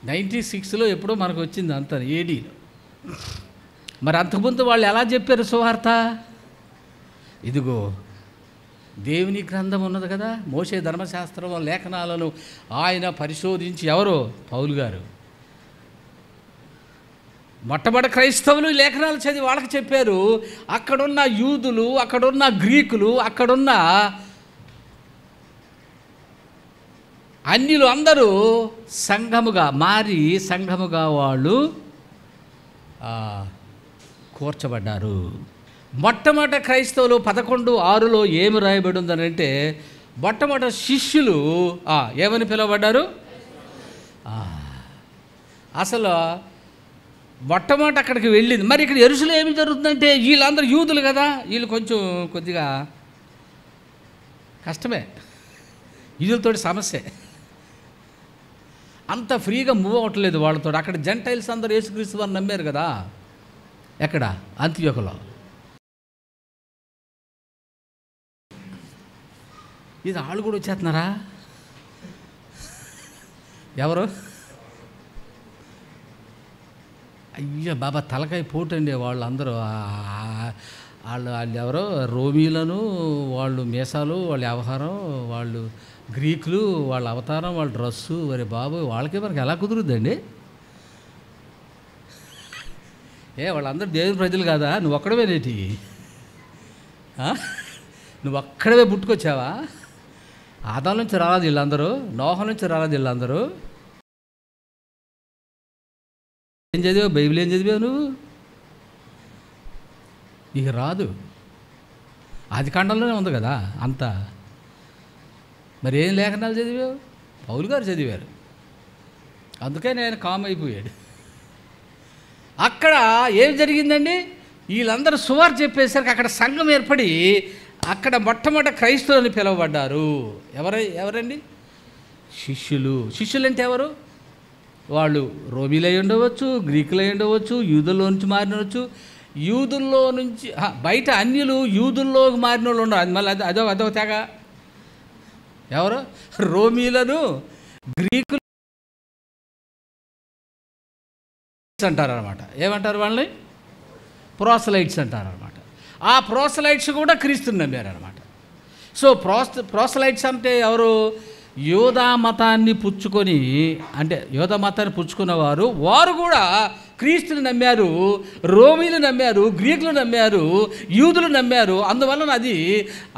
96లో ఎప్పుడో మనకు వచ్చింది అంత ఏడీలో. మరి అంతకుముందు వాళ్ళు ఎలా చెప్పారు సువార్త? ఇదిగో దేవుని గ్రంథం ఉన్నది కదా, మోషే ధర్మశాస్త్రం లేఖనాలను ఆయన పరిశోధించి, ఎవరు? పౌలు గారు. మొట్టమొదటి క్రైస్తవులు లేఖనాలు చదివి వాళ్ళకి చెప్పారు. అక్కడున్న యూదులు, అక్కడున్న గ్రీకులు, అక్కడున్న అన్యులు అందరూ సంఘముగా మారి సంఘముగా వాళ్ళు కూర్చబడ్డారు. మొట్టమొదటి క్రైస్తవులు 11:6లో ఏమి రాయబడి ఉందనంటే మొట్టమొదటి శిష్యులు ఏమని పిలువబడ్డారు? అసలు మొట్టమొదటి అక్కడికి వెళ్ళింది. మరి ఇక్కడ యెరూషలేములో ఏమి జరుగుతుందంటే వీళ్ళందరూ యూదులు కదా, వీళ్ళు కొద్దిగా కష్టమే, యూదులతోటి సమస్య. అంత ఫ్రీగా మూవ్ అవ్వట్లేదు వాళ్ళతో. అక్కడ జెంటైల్స్ అందరూ యేసుక్రీస్తు వారిని నమ్మారు కదా. ఎక్కడ? అంత్యొకలో. ఇది వాళ్ళు కూడా వచ్చేస్తున్నారా? ఎవరు? అయ్యో బాబా తలకాయ పోటండి వాళ్ళందరూ. వాళ్ళు ఎవరో రోమీలను, వాళ్ళు మీసాలు, వాళ్ళ వ్యవహారం, వాళ్ళు గ్రీకులు, వాళ్ళ అవతారం, వాళ్ళ డ్రస్సు, వరే బాబు వాళ్ళకే మనకి ఎలా కుదురుద్దండి? వాళ్ళందరూ దేవుని ప్రజలు కాదా? నువ్వు ఒక్కడవేనేటి? నువ్వు ఒక్కడవే పుట్టుకొచ్చావా? ఆదాం నుంచి రాలేదు వీళ్ళందరూ, నోహ నుంచి రాలేదు వీళ్ళందరూ. ఏం చదివావు? బైబిల్ ఏం చదివావు నువ్వు? నీకు రాదు. ఆది కాండంలోనే ఉంది కదా అంతా. మరి ఏం లేఖనాలు చదివావు? పౌలు గారు చదివారు, అందుకే నేను కామ్ అయిపోయాడు. అక్కడ ఏం జరిగిందండి? వీళ్ళందరూ సువార్త చెప్పేసరికి అక్కడ సంఘం ఏర్పడి అక్కడ మొట్టమొదటి క్రైస్తవులని పిలువబడ్డారు. ఎవరండి? శిష్యులు. శిష్యులు అంటే ఎవరు? వాళ్ళు రోమీలు అయి ఉండవచ్చు, గ్రీకులు అయి ఉండవచ్చు, యూదుల్లో నుంచి మారినవచ్చు. యూదుల్లో నుంచి బయట అన్యులు యూదుల్లోకి మారిన వాళ్ళు ఉండరు. అది మళ్ళీ అదొక తెగ. ఎవరు? రోమీలను, గ్రీకులు అంటారనమాట. ఏమంటారు వాళ్ళని? ప్రోసలైట్స్ అంటారనమాట. ఆ ప్రోసలైట్స్ కూడా క్రీస్తుని నమ్మారనమాట. సో ప్రోసలైట్స్ అంటే ఎవరు? యోధా మతాన్ని పుచ్చుకొని, అంటే యోధా మతాన్ని పుచ్చుకున్నవారు వారు కూడా క్రీస్తుని నమ్మారు, రోమీలు నమ్మారు, గ్రీకులు నమ్మారు, యూదులు నమ్మారు. అందువలన అది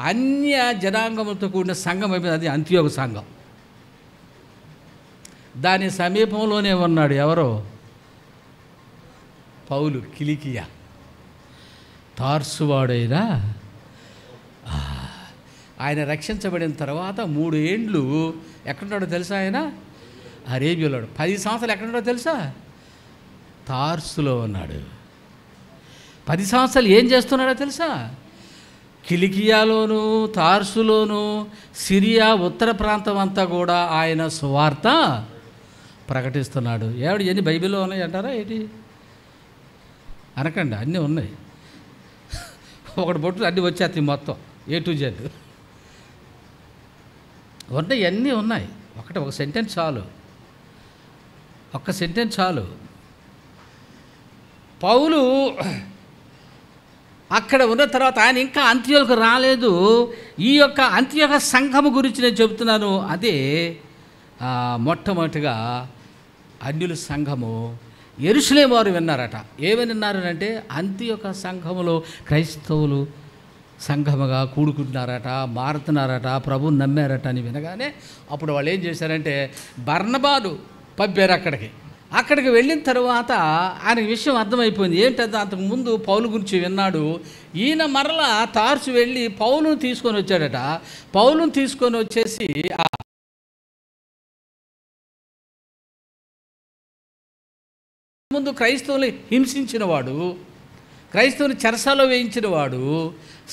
అన్య జనాంగములతో కూడిన సంఘం అయిపోయింది. అది అంత్యోక సంఘం. దాని సమీపంలోనే ఉన్నాడు ఎవరో, పౌలు, కిలికియా తార్సువాడైనా. ఆయన రక్షించబడిన తర్వాత 3 ఏండ్లు ఎక్కడున్నాడో తెలుసా? ఆయన అరేబియాలో. 10 సంవత్సరాలు ఎక్కడున్నాడో తెలుసా? తార్సులో ఉన్నాడు. 10 సంవత్సరాలు ఏం చేస్తున్నాడో తెలుసా? కిలికియాలోను, తార్సులోను, సిరియా ఉత్తర ప్రాంతం అంతా కూడా ఆయన సువార్త ప్రకటిస్తున్నాడు. ఎన్ని బైబిల్లో ఉన్నాయి అంటారా ఏంటి? అనకండి, అన్నీ ఉన్నాయి. ఒకటి బొట్టు అన్నీ వచ్చేస్తాయి మొత్తం A to Z ఉన్నాయి, అన్నీ ఉన్నాయి. ఒక సెంటెన్స్ చాలు, ఒక్క సెంటెన్స్ చాలు. పౌలు అక్కడ ఉన్న తర్వాత ఆయన ఇంకా అంత్యోకు రాలేదు. ఈ యొక్క అంత్యోక సంఘము గురించి నేను చెబుతున్నాను. అదే మొట్టమొదటిగా అన్యుల సంఘము యెరూషలేము వారు విన్నారట. ఏమని విన్నారనంటే అంత్యోక సంఘములో క్రైస్తవులు సంఘముగా కూడుకుంటున్నారట, మారుతున్నారట, ప్రభువుని నమ్మారట అని వినగానే అప్పుడు వాళ్ళు ఏం చేశారంటే బర్నబాను పంపారు అక్కడికి వెళ్ళిన తర్వాత ఆయనకి విషయం అర్థమైపోయింది. ఏంటంటే అంతకుముందు పౌలు గురించి విన్నాడు. ఈయన మరలా తార్సు వెళ్ళి పౌలును తీసుకొని వచ్చాడట. పౌలును తీసుకొని వచ్చేసి ముందు క్రైస్తవుని హింసించినవాడు, క్రైస్తవుని చెరసాలో వేయించినవాడు,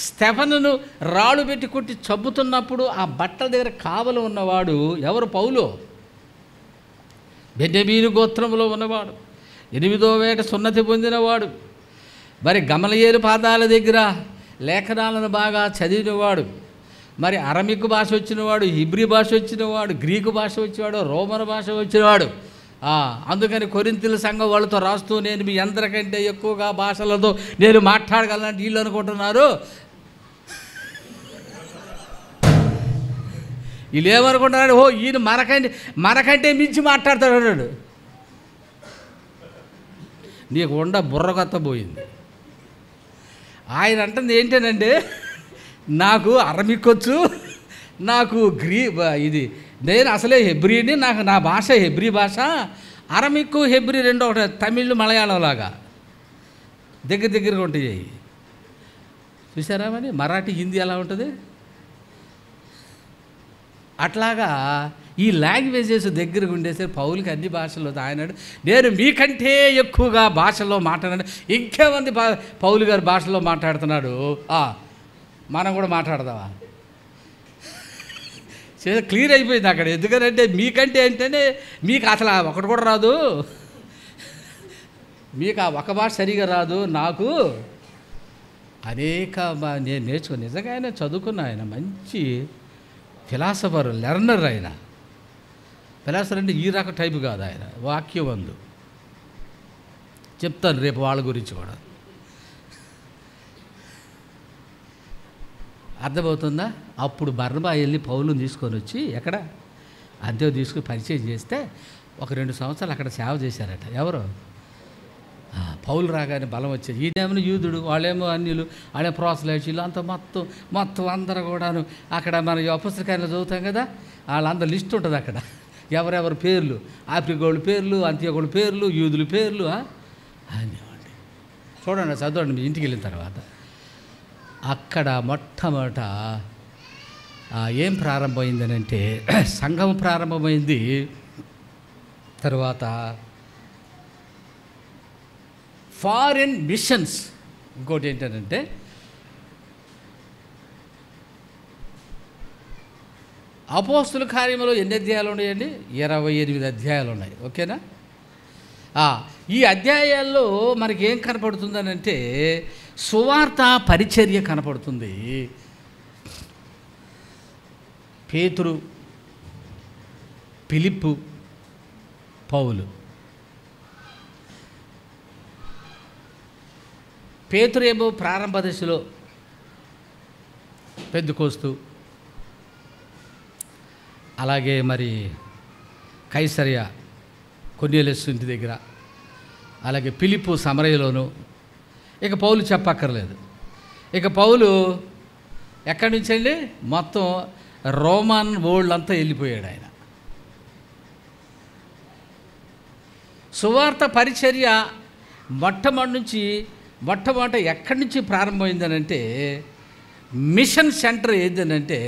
స్టెఫనును రాళ్ళు పెట్టి కొట్టి చంపుతున్నప్పుడు ఆ బట్టల దగ్గర కావలి ఉన్నవాడు ఎవరు? పౌలు. బెన్యమీను గోత్రంలో ఉన్నవాడు, 8వ ఏట సున్నతి పొందినవాడు, మరి గమలియేలు పాదాల దగ్గర లేఖనాలను బాగా చదివినవాడు, మరి అరమిక్ భాష వచ్చినవాడు, హిబ్రీ భాష వచ్చినవాడు, గ్రీకు భాష వచ్చినవాడు, రోమన్ భాష వచ్చినవాడు. అందుకని కొరింథీయుల సంఘం వాళ్ళతో రాస్తూ నేను మీ అందరికంటే ఎక్కువగా భాషలతో నేను మాట్లాడగలను వీళ్ళు అనుకుంటున్నారు. వీళ్ళు ఏమనుకుంటున్నాడు? ఈయన మనకంటే మించి మాట్లాడతాడు అన్నాడు. నీకు బుర్ర కొత్త పోయింది. ఆయన అంటుంది ఏంటనంటే నాకు అరమిక్ వచ్చు, నాకు ఇది నేను అసలే హెబ్రీని, నా భాష హెబ్రీ భాష. అరమిక్ హెబ్రీ రెండు ఒకటి, తమిళ్ మలయాళం లాగా దగ్గరగా ఉంటాయి. చూసారా? మరి మరాఠీ హిందీ ఎలా ఉంటుంది అట్లాగా ఈ లాంగ్వేజెస్ దగ్గరగా ఉండేసరి పౌలుకి అన్ని భాషల్లో ఆయన నేను మీకంటే ఎక్కువగా భాషల్లో మాట్లాడాను. ఇంకేమంది పౌలు గారు భాషలో మాట్లాడుతున్నాడు, మనం కూడా మాట్లాడదామా? క్లియర్ అయిపోయింది అక్కడ. ఎందుకంటే మీకంటే ఏంటంటే మీకు అసలు ఒకటి కూడా రాదు, మీకు ఆ ఒక భాష సరిగా రాదు, నాకు అనేక నేను నేర్చుకుని నిజంగా ఆయన చదువుకున్న ఆయన మంచి ఫిలాసఫర్, లెర్నర్. ఆయన ఫిలాసఫర్ అంటే ఈ రకం టైపు కాదు, ఆయన వాక్యవంతు. చెప్తాను రేపు వాళ్ళ గురించి కూడా. అర్థమవుతుందా? అప్పుడు బర్నబా వెళ్ళి పౌలుని తీసుకొని వచ్చి ఎక్కడ అంత్యోకు తీసుకుని పరిచయం చేస్తే ఒక 2 సంవత్సరాలు అక్కడ సేవ చేశారట. ఎవరు? పౌలు రాగానే బలం వచ్చేది. ఈయనేమో యూదుడు, వాళ్ళేమో అన్యులు, వాళ్ళే ప్రోత్సహించు అంతా మొత్తం అందరూ కూడాను అక్కడ మన పుస్తకాల్లో చదువుతాం కదా, వాళ్ళందరూ లిస్ట్ ఉంటుంది అక్కడ. ఎవరెవరి పేర్లు, ఆఫ్రికోళ్ళ పేర్లు, అంత్యోకుల పేర్లు, యూదుల పేర్లు అనేవాడి. చూడండి, చదవండి మీ ఇంటికి వెళ్ళిన తర్వాత. అక్కడ మొట్టమొదట ఏం ప్రారంభమైందనంటే సంఘం ప్రారంభమైంది. తర్వాత ఫారిన్ మిషన్స్. ఇంకోటి ఏంటంటే అపోస్తుల కార్యములో ఎన్ని అధ్యాయాలు ఉన్నాయండి? 28 అధ్యాయాలు ఉన్నాయి. ఓకేనా? ఈ అధ్యాయాల్లో మనకి ఏం కనపడుతుందనంటే సువార్త పరిచర్య కనపడుతుంది. పేతురు, ఫిలిప్పు, పౌలు. పేతురేమో ప్రారంభ దశలో పెంతెకోస్తు, అలాగే మరి కైసరియా కొర్నేలియసు ఇంటి దగ్గర, అలాగే ఫిలిప్పు సమరయలోను. ఇక పౌలు చెప్పక్కర్లేదు. ఇక పౌలు ఎక్కడి నుంచి అండి, మొత్తం రోమన్ వరల్డ్ అంతా వెళ్ళిపోయాడు ఆయన. సువార్త పరిచర్య మొట్టమొదట ఎక్కడి నుంచి ప్రారంభమైందనంటే, మిషన్ సెంటర్ ఏంటంటే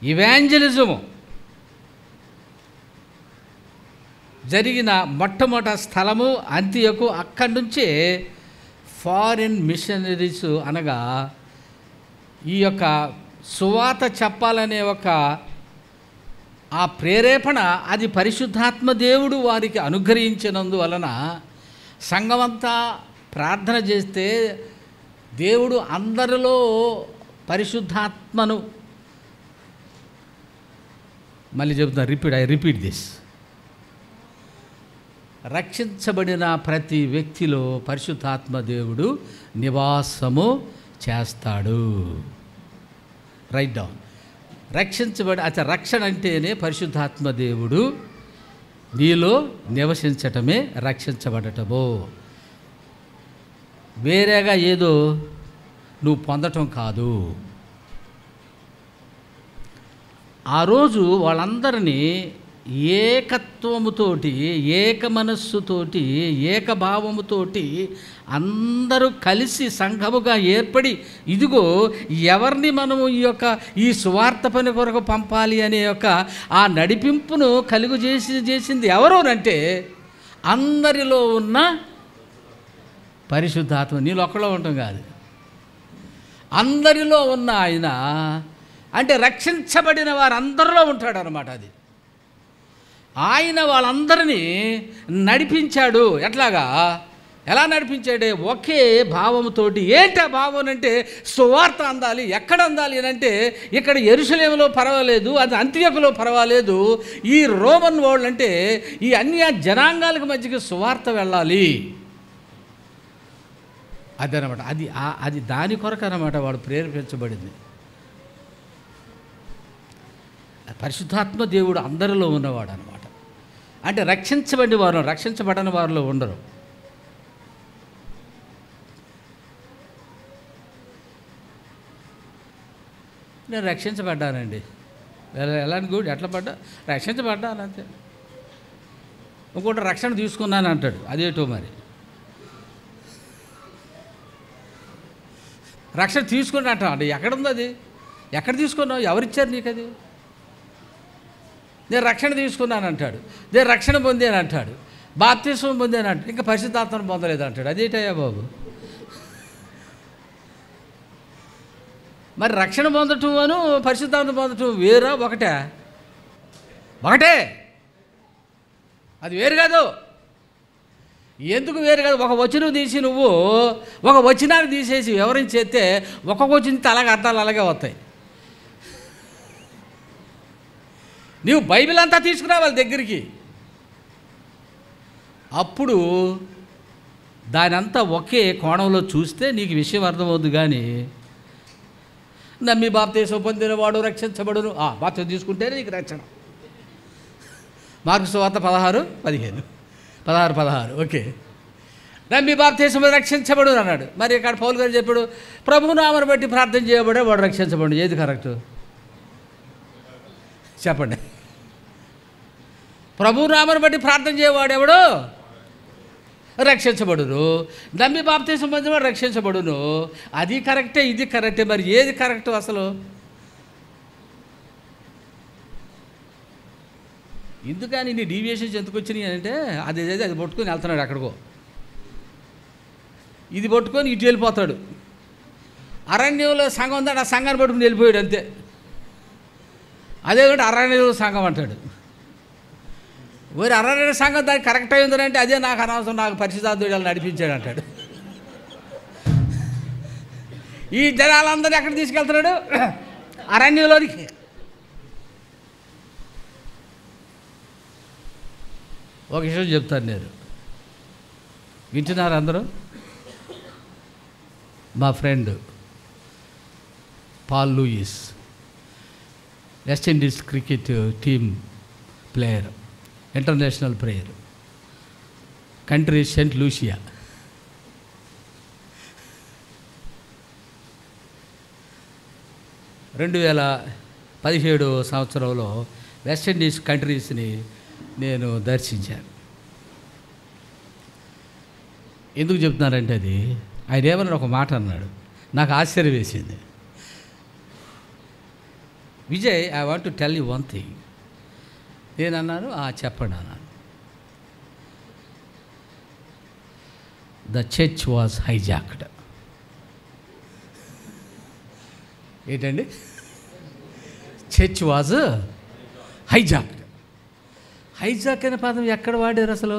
ఇవాంజలిజము జరిగిన మొట్టమొదటి స్థలము అంతియకు. అక్కడి నుంచే ఫారిన్ మిషనరీస్, అనగా ఈ యొక్క సువార్త చెప్పాలనే ఒక ఆ ప్రేరేపణ, అది పరిశుద్ధాత్మ దేవుడు వారికి అనుగ్రహించినందువలన సంఘమంతా ప్రార్థన చేస్తే దేవుడు అందరిలో పరిశుద్ధాత్మను, మళ్ళీ చెబుతున్నా, ఐ రిపీట్ దిస్, రక్షించబడిన ప్రతి వ్యక్తిలో పరిశుద్ధాత్మ దేవుడు నివాసము చేస్తాడు. Right down. రక్షణ అంటేనే పరిశుద్ధాత్మ దేవుడు నీలో నివసించటమే రక్షించబడటము. వేరేగా ఏదో నువ్వు పొందటం కాదు. ఆ రోజు వాళ్ళందరినీ ఏకత్వముతోటి, ఏక మనస్సుతోటి, ఏకభావముతోటి అందరూ కలిసి సంఘముగా ఏర్పడి, ఇదిగో ఎవరిని మనము ఈ సువార్త పని కొరకు పంపాలి అనే ఆ నడిపింపును చేసింది ఎవరోనంటే అందరిలో ఉన్న పరిశుద్ధాత్మ. నీళ్ళు ఒక్కలో ఉండటం కాదు, అందరిలో ఉన్న ఆయన. అంటే రక్షించబడిన వారందరిలో ఉంటాడు అన్నమాట. అది ఆయన వాళ్ళందరినీ నడిపించాడు. ఎలా నడిపించాడే? ఒకే భావముతోటి. ఏంటి ఆ భావం అంటే, సువార్త అందాలి. ఎక్కడ అందాలి అని అంటే, ఇక్కడ యెరూషలేములో పర్వాలేదు, అది అంతియొకలో పర్వాలేదు, ఈ రోమన్ వరల్డ్ అంటే ఈ అన్య జనాంగాలకు మధ్యకి సువార్త వెళ్ళాలి. అదనమాట. అది దాని కొరకు అన్నమాట వాడు ప్రేరేపించబడింది. పరిశుద్ధాత్మ దేవుడు అందరిలో ఉన్నవాడు అనమాట. అంటే రక్షించబడని వారిలో ఉండరు. నేను రక్షించబడ్డానండి. ఎలాంటి గుడి ఎట్లా పడ్డా? రక్షించబడ్డాను అంతే. ఇంకోటి రక్షణ తీసుకున్నాను అంటాడు. అదేటో మరి. రక్షణ తీసుకున్నా అంటాడు. ఎక్కడుంది అది? ఎక్కడ తీసుకున్నావు? ఎవరిచ్చారు నీకు అది? నేను రక్షణ తీసుకున్నాను అంటాడు. నేను రక్షణ పొందాను అంటాడు. బాప్తిస్మం పొందాను అంటాడు. ఇంకా పరిశుద్ధాత్మను పొందలేదు అంటాడు. అదేటయ్యా బాబు? మరి రక్షణ పొందటం అను పరిశుద్ధాత్మ పొందటం వేరా? ఒకటే. అది వేరు కాదు. ఎందుకు వేరు కాదు? ఒక వచనం తీసి నువ్వు ఒక వచనాన్ని తీసేసి వివరించేస్తే ఒక్కొక్క వచనం అలాగే అర్థాలు అలాగే వస్తాయి. నీవు బైబిల్ అంతా తీసుకురా వాళ్ళ దగ్గరికి. అప్పుడు దానంతా ఒకే కోణంలో చూస్తే నీకు విషయం అర్థమవుద్దు. కానీ నమ్మి బాప్తిస్మం పొందినవాడు రక్షించబడును. బాప్తిస్మం తీసుకుంటేనే నీకు రక్షణ. మార్కు సువార్త 16:15 ఓకే. నమ్మి బాప్తిస్మం రక్షించబడును అన్నాడు. మరి ఇక్కడ పౌలు గారు చెప్పాడు, ప్రభువు నామమును బట్టి ప్రార్థన చేయబడే వాడు రక్షించబడు. ఏది కరెక్టు చెప్పండి? ప్రభువు నామమును బట్టి ప్రార్థన చేయవాడు ఎవడు? రక్షించబడును. నమ్మి బాప్తిస్మం పొందినవాడు రక్షించబడును. అది కరెక్టే, ఇది కరెక్టే. మరి ఏది కరెక్టు అసలు? ఎందుకని నీ డీవియేషన్స్ ఎందుకు వచ్చినాయి అంటే, అది పట్టుకొని వెళ్తున్నాడు ఎక్కడికో. ఇది పట్టుకొని ఇటు వెళ్ళిపోతాడు. అరణ్యంలో సంఘం ఉందంటే ఆ సంఘాన్ని పట్టుకుని వెళ్ళిపోయాడు అంతే. అదే ఒకటి అరణ్యంలో సంఘం అంటాడు. అరణ్య సంఘం దానికి కరెక్ట్ అయిందంటే అదే నాకు అనవసరం, నాకు పరిశుద్ధాత్ముడు నడిపించాడు అంటాడు. ఈ జనాలందరినీ ఎక్కడ తీసుకెళ్తున్నాడు? అరణ్యంలోనికి. ఒక విషయం చెప్తాను నేను, వింటున్నారు అందరూ? మా friend Paul Lewis West Indies cricket team player, international player, country Saint Lucia. రెండు 2017 సంవత్సరంలో వెస్ట్ ఇండీస్ కంట్రీస్ని నేను దర్శించాను. ఎందుకు చెప్తున్నారంటే అది ఆయన ఏమన్నా ఒక మాట అన్నాడు, నాకు ఆశ్చర్యం వేసింది. Vijay, I want to tell you one thing. నేను అన్నాను, చెప్పండి అన్నాను. The church was hijacked. ఏంటండి? Church was hijacked. హైజాక్ అనే పదం ఎక్కడ వాడారు అసలు?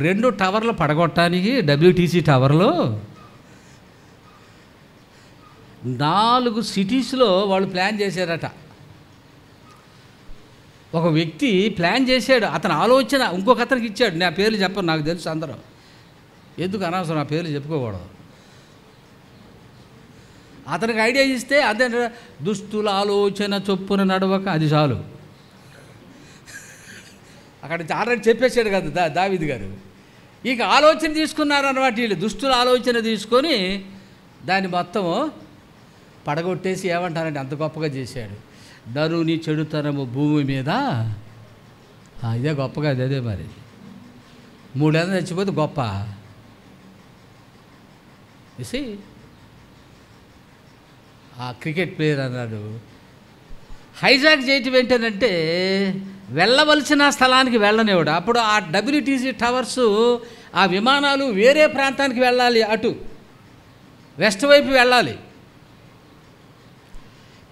2 టవర్లు పడగొట్టడానికి WTC టవర్లో 4 సిటీస్లో వాళ్ళు ప్లాన్ చేశారట. ఒక వ్యక్తి ప్లాన్ చేశాడు, అతని ఆలోచన ఇంకొక అతనికి ఇచ్చాడు. నా పేర్లు చెప్పను, నాకు తెలుసు అందరూ, ఎందుకు అనవసరం నా పేర్లు చెప్పుకోకూడదు. అతనికి ఐడియా ఇస్తే అదే దుస్తుల ఆలోచన చొప్పున నడవక, అది చాలు. అక్కడ ఆల్రెడీ చెప్పేశాడు కదా దావీదు గారు. ఇక ఆలోచన తీసుకున్నారన్నమాట వీళ్ళు. దుస్తుల ఆలోచన తీసుకొని దాన్ని మొత్తం పడగొట్టేసి ఏమంటారంటే అంత గొప్పగా చేశాడు. నరుని చెడుతనము భూమి మీద, ఇదే గొప్పగా, అదే మరి 3 ఏళ్ళు చచ్చిపోతే గొప్ప. చూసి ఆ క్రికెట్ ప్లేయర్ అన్నాడు, హైజాక్ చేయటం ఏంటంటే వెళ్ళవలసిన స్థలానికి వెళ్ళనివాడు. అప్పుడు ఆ WTC టవర్స్, ఆ విమానాలు వేరే ప్రాంతానికి వెళ్ళాలి, అటు వెస్ట్ వైపు వెళ్ళాలి.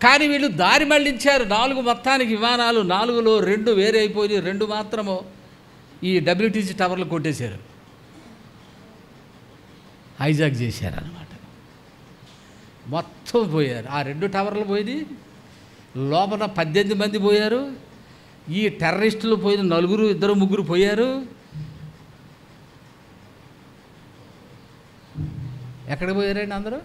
కానీ వీళ్ళు దారి మళ్ళించారు. 4 మొత్తానికి విమానాలు, 4లో 2 వేరే అయిపోయి 2 మాత్రము ఈ WTC టవర్లు కొట్టేశారు, హైజాక్ చేశారన్నమాట. మొత్తం పోయారు. ఆ 2 టవర్లు పోయి లోపల 18 మంది పోయారు. ఈ టెర్రరిస్టులు పోయిన 4, 2, 3 పోయారు. ఎక్కడికి పోయారండి అందరూ?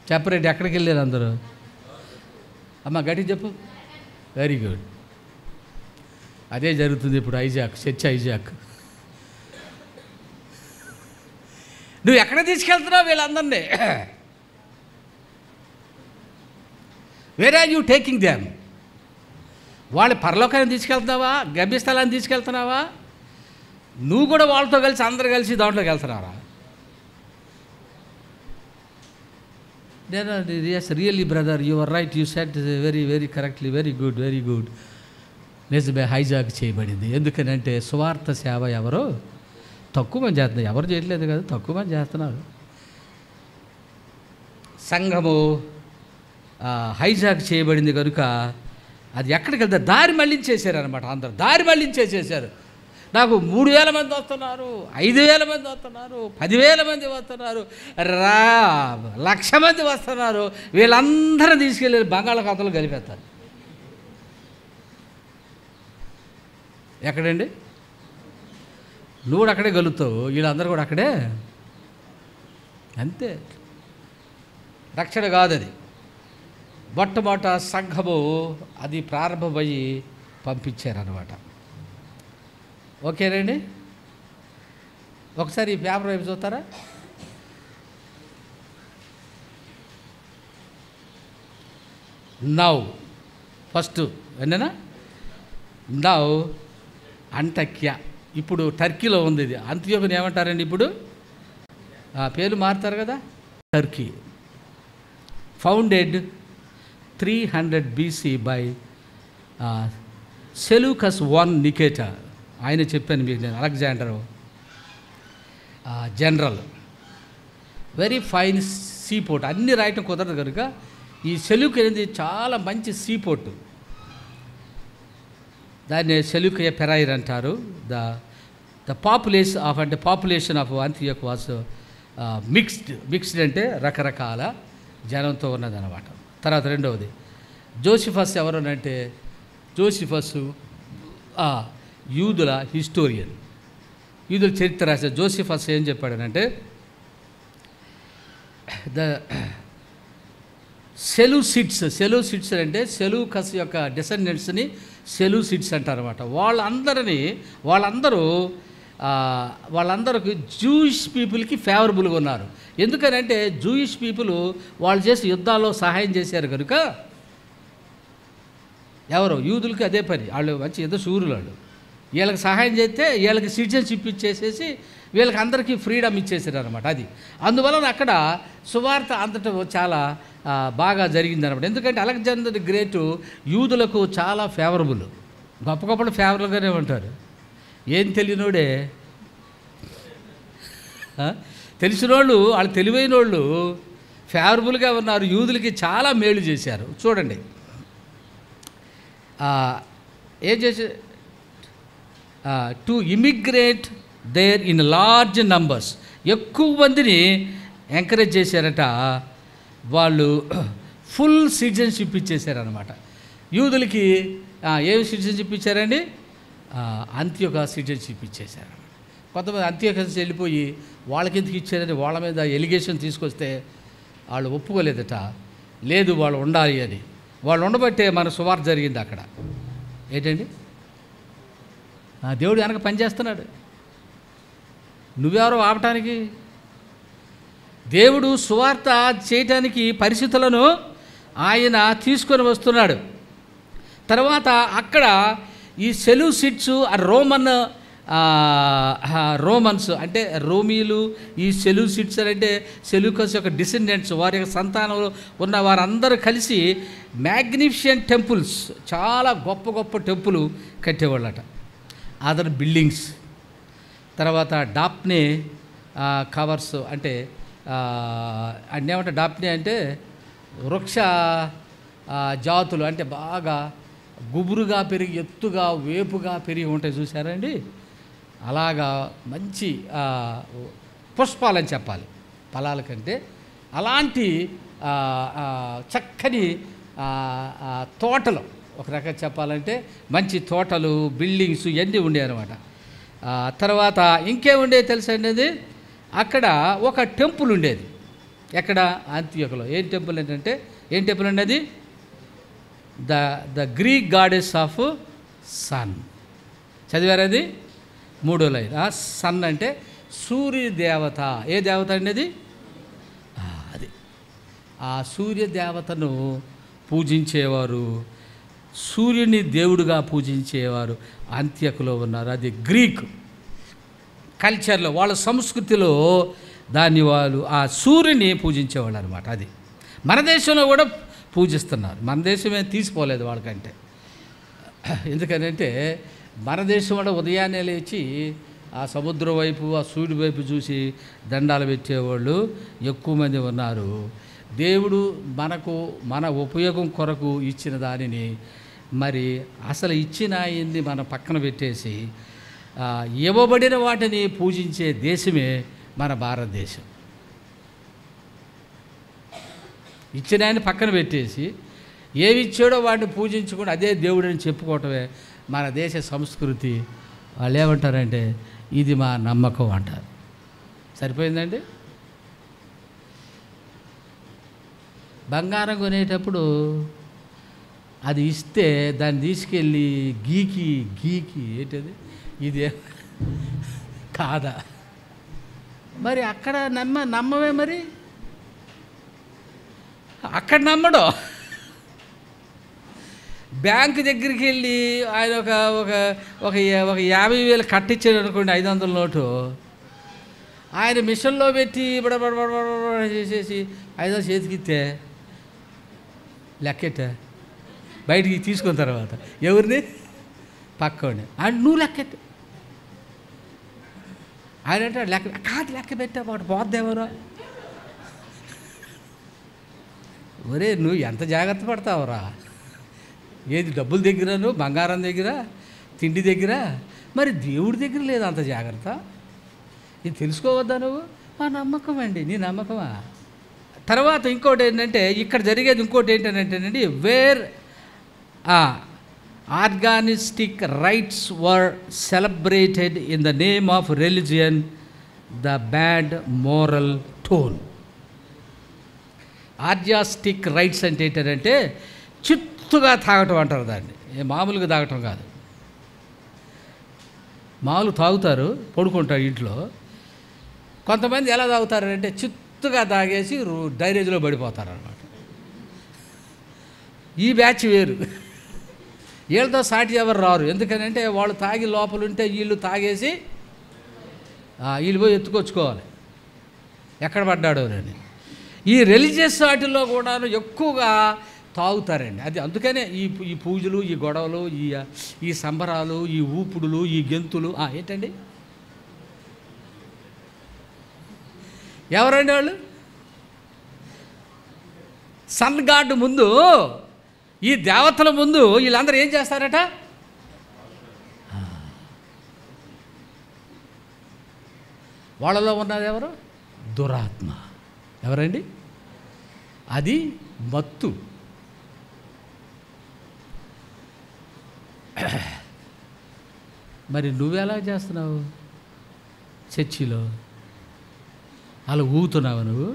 చెప్పరేంటి, ఎక్కడికి వెళ్ళారు అందరూ? అమ్మ గట్టిగా చెప్పు. Very good. అదే జరుగుతుంది ఇప్పుడు, హైజాక్, చర్చ్ హైజాక్. నువ్వు ఎక్కడ తీసుకెళ్తున్నావు వీళ్ళందరినీ? Where are you taking them? వాళ్ళు పరలోకాన్ని తీసుకెళ్తున్నావా, గమ్యస్థలాన్ని తీసుకెళ్తున్నావా? నువ్వు కూడా వాళ్ళతో కలిసి అందరు కలిసి దాంట్లోకి వెళ్తున్నారా? Yes really brother, you are right, you said very very correctly, very good, very good. నిజమే, హైజాక్ చేయబడింది. ఎందుకనంటే సువార్త సేవ ఎవరో తక్కువ మంది చేస్తున్నారు. ఎవరు చేయట్లేదు కదా, తక్కువ మంది చేస్తున్నారు. సంఘము హైజాక్ చేయబడింది కనుక అది ఎక్కడికి వెళ్తే దారి మళ్ళించేసారు అనమాట. అందరు దారి మళ్ళించేసేసారు. నాకు 3,000 మంది వస్తున్నారు, 5,000 మంది వస్తున్నారు, 10,000 మంది వస్తున్నారు, 1,00,000 మంది వస్తున్నారు. వీళ్ళందరూ తీసుకెళ్ళి బంగాళాఖాతంలో కలిపేస్తారు. ఎక్కడండి? నువ్వు కూడా అక్కడే గలుగుతావు, వీళ్ళందరూ కూడా అక్కడే. అంతే, రక్షణ కాదది. మొట్టమొదట సంఘము అది ప్రారంభమయ్యి పంపించారనమాట. ఓకేనండి? ఒకసారి ఈ పేపర్ వైపు చూస్తారా? నౌ ఫస్ట్ ఏంటన్నా నౌ అంటక్య. ఇప్పుడు టర్కీలో ఉంది ఇది. అంత్యోకుని ఏమంటారండి ఇప్పుడు? పేరు మారుతారు కదా, Turkey. Founded 300 BC by Seleucus I Nicator. ఆయన చెప్పాను మీకు నేను, Alexander general. Very fine seaport. అన్నీ రాయటం కుదరదు కనుక ఈ సెలూక్ అనేది చాలా మంచి సీపోర్టు. దాన్ని సెలూకయ పెరైర్ అంటారు. The population of Antioch was mixed అంటే రకరకాల జనంతో ఉన్నదన్నమాట. తర్వాత రెండవది జోసిఫస్ ఎవరనంటే జోసిఫస్ యూదుల హిస్టోరియన్, యూదుల చరిత్ర రాశారు. జోసిఫస్ ఏం చెప్పాడనంటే ద సెలూసిడ్స్ అంటే సెలూకస్ యొక్క డిసెండెంట్స్ని సెలూసిడ్స్ అంటారు అనమాట. వాళ్ళందరికీ జూయిష్ పీపుల్కి ఫేవరబుల్గా ఉన్నారు. ఎందుకనంటే జూయిష్ పీపుల్ వాళ్ళు చేసి యుద్ధాల్లో సహాయం చేశారు కనుక ఎవరు యూదులకి అదే పని, వాళ్ళు మంచి యుద్ధ శూరులు. వాళ్ళు వీళ్ళకి సహాయం చేస్తే వీళ్ళకి సిటిజన్షిప్ ఇచ్చేసేసి వీళ్ళకి అందరికీ ఫ్రీడమ్ ఇచ్చేసారు అనమాట. అది అందువలన అక్కడ సువార్త అంతటా చాలా బాగా జరిగిందనమాట. ఎందుకంటే అలెగ్జాండర్ ది గ్రేట్ యూదులకు చాలా ఫేవరబుల్, గొప్ప గొప్పలు ఫేవరబుల్గానే ఉంటారు. ఏం తెలియనోడే, తెలిసినోళ్ళు వాళ్ళు తెలివైన వాళ్ళు ఫేవరబుల్గా ఉన్నారు, యూదులకి చాలా మేలు చేశారు. చూడండి ఏం చేసి to immigrate there in large numbers, ఎక్కువ మందిని ఎంకరేజ్ చేశారట. వాళ్ళు ఫుల్ సిటిజన్షిప్ ఇచ్చేసారనమాట. యూదులకి ఏమి సిటిజన్షిప్ ఇచ్చారండి? అంత్యోక సిటిజన్షిప్ ఇచ్చేసారనమాట. కొంతమంది అంత్యోకస్ వెళ్ళిపోయి వాళ్ళకి ఎందుకు ఇచ్చారని వాళ్ళ మీద ఎలిగేషన్ తీసుకొస్తే వాళ్ళు ఒప్పుకోలేదట. లేదు వాళ్ళు ఉండాలి అని, వాళ్ళు ఉండబట్టే మన సువార్త జరిగింది అక్కడ. ఏంటండి దేవుడు వెనక పనిచేస్తున్నాడు, నువ్వెవరో ఆపటానికి? దేవుడు సువార్త చేయటానికి పరిస్థితులను ఆయన తీసుకొని వస్తున్నాడు. తర్వాత అక్కడ ఈ సెలూసిడ్స్ రోమన్స్ అంటే రోమీలు, ఈ సెలూసిడ్స్ అంటే సెలూకస్ యొక్క డిసెండెంట్స్, వారి యొక్క సంతానంలో ఉన్న వారందరూ కలిసి మ్యాగ్నిఫిషియంట్ టెంపుల్స్, చాలా గొప్ప గొప్ప టెంపుల్ కట్టేవాళ్ళట. Other buildings. తర్వాత డాప్నే కవర్స్ అంటే అన్నేమంటే డాప్నే అంటే వృక్ష జాతులు, అంటే బాగా గుబురుగా పెరిగి ఎత్తుగా వేపుగా పెరిగి ఉంటాయి చూసారండి. అలాగా మంచి పుష్పాలని చెప్పాలి, ఫలాల కంటే అలాంటి చక్కని తోటలు, ఒక రకంగా చెప్పాలంటే మంచి తోటలు, బిల్డింగ్స్ ఇవన్నీ ఉండేవి అనమాట. తర్వాత ఇంకేముండేది తెలుసండి? అది అక్కడ ఒక టెంపుల్ ఉండేది. ఎక్కడ? అంత్యోకలో. ఏం టెంపుల్ ఏంటంటే, ఏం టెంపుల్ అండి అది? The Greek goddess of sun. చదివారు అది? 3వ లైన్. సన్ అంటే సూర్య దేవత. ఏ దేవత అండి అది? అది ఆ సూర్య దేవతను పూజించేవారు, సూర్యుని దేవుడుగా పూజించేవారు అంత్యకులో ఉన్నారు. అది గ్రీక్ కల్చర్లో, వాళ్ళ సంస్కృతిలో దాన్ని వాళ్ళు ఆ సూర్యుని పూజించేవాళ్ళు అనమాట. అది మన దేశంలో కూడా పూజిస్తున్నారు. మన దేశమే తీసిపోలేదు వాళ్ళకంటే. ఎందుకనంటే మన దేశం కూడా ఉదయాన్నే లేచి ఆ సముద్రం వైపు, ఆ సూర్యుడి వైపు చూసి దండాలు పెట్టేవాళ్ళు ఎక్కువ మంది ఉన్నారు. దేవుడు మనకు మన ఉపయోగం కొరకు ఇచ్చిన దానిని మరి అసలు ఇచ్చిన ఆయన్ని మన పక్కన పెట్టేసి ఇవ్వబడిన వాటిని పూజించే దేశమే మన భారతదేశం. ఇచ్చిన ఆయన పక్కన పెట్టేసి ఏమి ఇచ్చాడో వాటిని పూజించుకుని అదే దేవుడని చెప్పుకోవటమే మన దేశ సంస్కృతి. వాళ్ళు ఏమంటారంటే ఇది మా నమ్మకం అంటారు. సరిపోయిందండి. బంగారం కొనేటప్పుడు అది ఇస్తే దాన్ని తీసుకెళ్ళి గీకి ఏంటది ఇదే కాదా మరి అక్కడ నమ్మవే మరి అక్కడ నమ్మడం. బ్యాంకు దగ్గరికి వెళ్ళి ఆయన ఒక ఒక ఒక 50,000 కట్టించాడు అనుకోండి, 500 నోటు. ఆయన మిషన్లో పెట్టి చేసేసి 500 చేతికిస్తే లెక్కెట్ట బయటికి తీసుకున్న తర్వాత ఎవరిని? పక్కవాడిని. ఆయన నువ్వు లెక్కెట్టు. ఆయన అంటే లెక్క పెట్టా వాడు పోద్దేవరా. ఒరే నువ్వు ఎంత జాగ్రత్త పడతావురా, ఏది డబ్బుల దగ్గరను, బంగారం దగ్గర, తిండి దగ్గర, మరి దేవుడి దగ్గర లేదు అంత జాగ్రత్త. ఇది తెలుసుకోవద్దా నువ్వు? మా నమ్మకం అండి. నీ నమ్మకమా? తర్వాత ఇంకోటి ఏంటంటే ఇక్కడ జరిగేది ఇంకోటి ఏంటంటేనండి, where orgiastic rites were celebrated in the name of religion, the bad moral tone. Orgiastic rites అంటే ఏంటంటే చిత్తుగా తాగటం అంటారు దాన్ని, మామూలుగా తాగటం కాదు. మామూలు తాగుతారు, పడుకుంటారు ఇంట్లో. కొంతమంది ఎలా తాగుతారంటే చిత్తుగా తాగేసి డైరేజ్లో పడిపోతారు అన్నమాట. ఈ బ్యాచ్ వేరు, వీళ్ళతో సాటి ఎవరు రారు. ఎందుకనంటే వాళ్ళు తాగి లోపలుంటే వీళ్ళు తాగేసి వీళ్ళు పోయి ఎత్తుకొచ్చుకోవాలి ఎక్కడ పడ్డాడో అని. ఈ రిలీజియస్ వాటిల్లో కూడా ఎక్కువగా తాగుతారండి. అది అందుకనే ఈ పూజలు, ఈ గొడవలు, ఈ సంబరాలు, ఈ ఊపుడులు, ఈ గెంతులు. ఏంటండి ఎవరండి వాళ్ళు? సన్ గాడ్ ముందు, ఈ దేవతల ముందు వీళ్ళందరూ ఏం చేస్తారట? వాళ్ళలో ఉన్నది ఎవరు? దురాత్మ. ఎవరండి? అది మత్తు. మరి నువ్వెలా చేస్తున్నావు? చర్చిలో అలా ఊగుతున్నావు నువ్వు?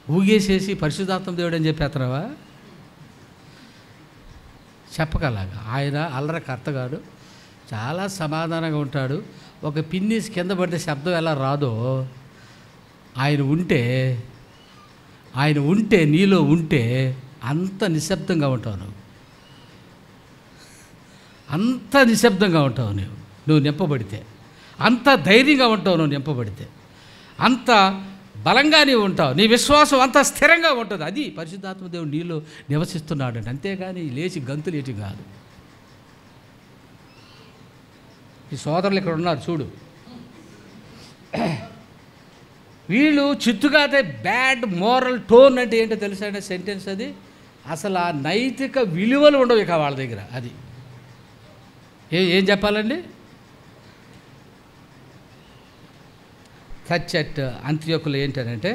ఊగేసేసి పరిశుద్ధాత్మ దేవుడు అని చెప్పేస్తున్నావా? చెప్పగలగా. ఆయన అల్లరకర్తగాడు, చాలా సమాధానంగా ఉంటాడు. ఒక పిన్నీస్ కింద పడితే శబ్దం ఎలా రాదో ఆయన ఉంటే నీలో ఉంటే అంత నిశ్శబ్దంగా ఉంటావు నువ్వు. అంత నిశ్శబ్దంగా ఉంటావు నువ్వు నింపబడితే. అంత ధైర్యంగా ఉంటావు నువ్వు నింపబడితే. అంత బలంగా నీవు ఉంటావు. నీ విశ్వాసం అంత స్థిరంగా ఉంటుంది. అది పరిశుద్ధాత్మ దేవుడు నీలో నివసిస్తున్నాడు అంటే. అంతేగాని లేచి గంతులేటి కాదు. ఈ సోదరులు ఇక్కడ ఉన్నారు చూడు, వీళ్ళు చిత్తుగా బ్యాడ్ మోరల్ టోన్ అంటే ఏంటో తెలుసా అంటే సెంటెన్స్ అది. అసలు ఆ నైతిక విలువలు ఉండవు ఇక వాళ్ళ దగ్గర. అది ఏం చెప్పాలండి? సచ్ అట్ అంత్యోకులు ఏంటంటే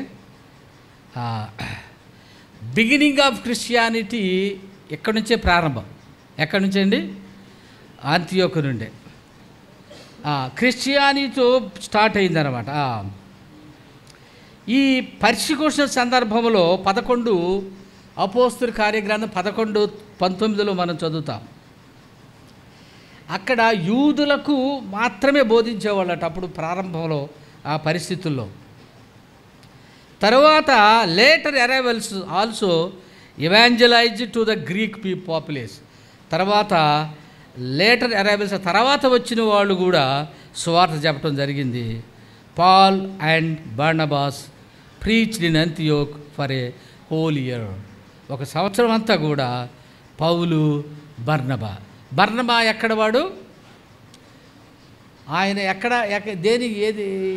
బిగినింగ్ ఆఫ్ క్రిస్టియానిటీ ఎక్కడి నుంచే ప్రారంభం. ఎక్కడి నుంచి అండి? అంత్యోకు నుండే క్రిస్టియానిటీతో స్టార్ట్ అయిందనమాట. ఈ పర్సిక్యూషన్ సందర్భంలో 11 అపోస్తుల కార్యగ్రంథం 11:19 మనం చదువుతాం. అక్కడ యూదులకు మాత్రమే బోధించేవాళ్ళట అప్పుడు ప్రారంభంలో ఆ పరిస్థితుల్లో. తర్వాత later arrivals also evangelize to the Greek populace. తర్వాత లేటర్ అరైవల్స్ తర్వాత వచ్చిన వాళ్ళు కూడా సువార్త చెప్పడం జరిగింది. Paul and Barnabas preached in Antioch for a whole year. 1 సంవత్సరం అంతా కూడా పౌలు, బర్నబా ఎక్కడ వాడు? ఆయన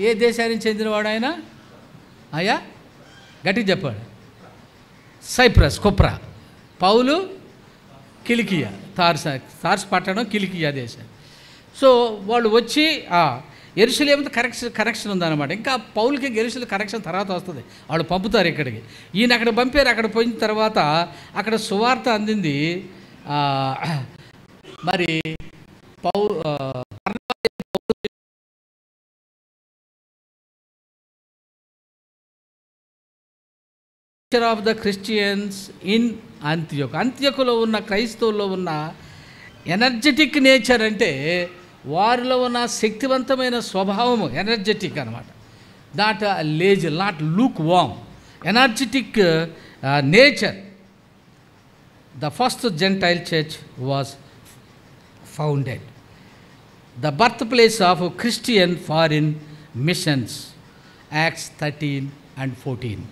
ఏ దేశానికి చెందినవాడు ఆయన? అయ్యా గట్టిగా చెప్పాడు. సైప్రస్, కుప్రా. పౌలు కిలికియా, తార్స్ పట్టణం, కిలికియా దేశం. సో వాళ్ళు వచ్చి యెరూషలేముతో కనెక్షన్ ఉందన్నమాట. ఇంకా పౌలుకి యెరూషలేము కనెక్షన్ తర్వాత వస్తుంది. వాళ్ళు పంపుతారు ఇక్కడికి. ఈయన అక్కడ పంపారు. అక్కడ పోయిన తర్వాత అక్కడ సువార్త అందింది. మరి ఆఫ్ ద క్రిస్టియన్స్ ఇన్ అంత్యోకులో ఉన్న క్రైస్తవుల్లో ఉన్న ఎనర్జెటిక్ నేచర్ అంటే వారిలో ఉన్న శక్తివంతమైన స్వభావము ఎనర్జెటిక్ అనమాట. Not lazy, not Luke warm, energetic nature. The first gentile church was founded, the birth place of Christian foreign machines. Acts 13 and 14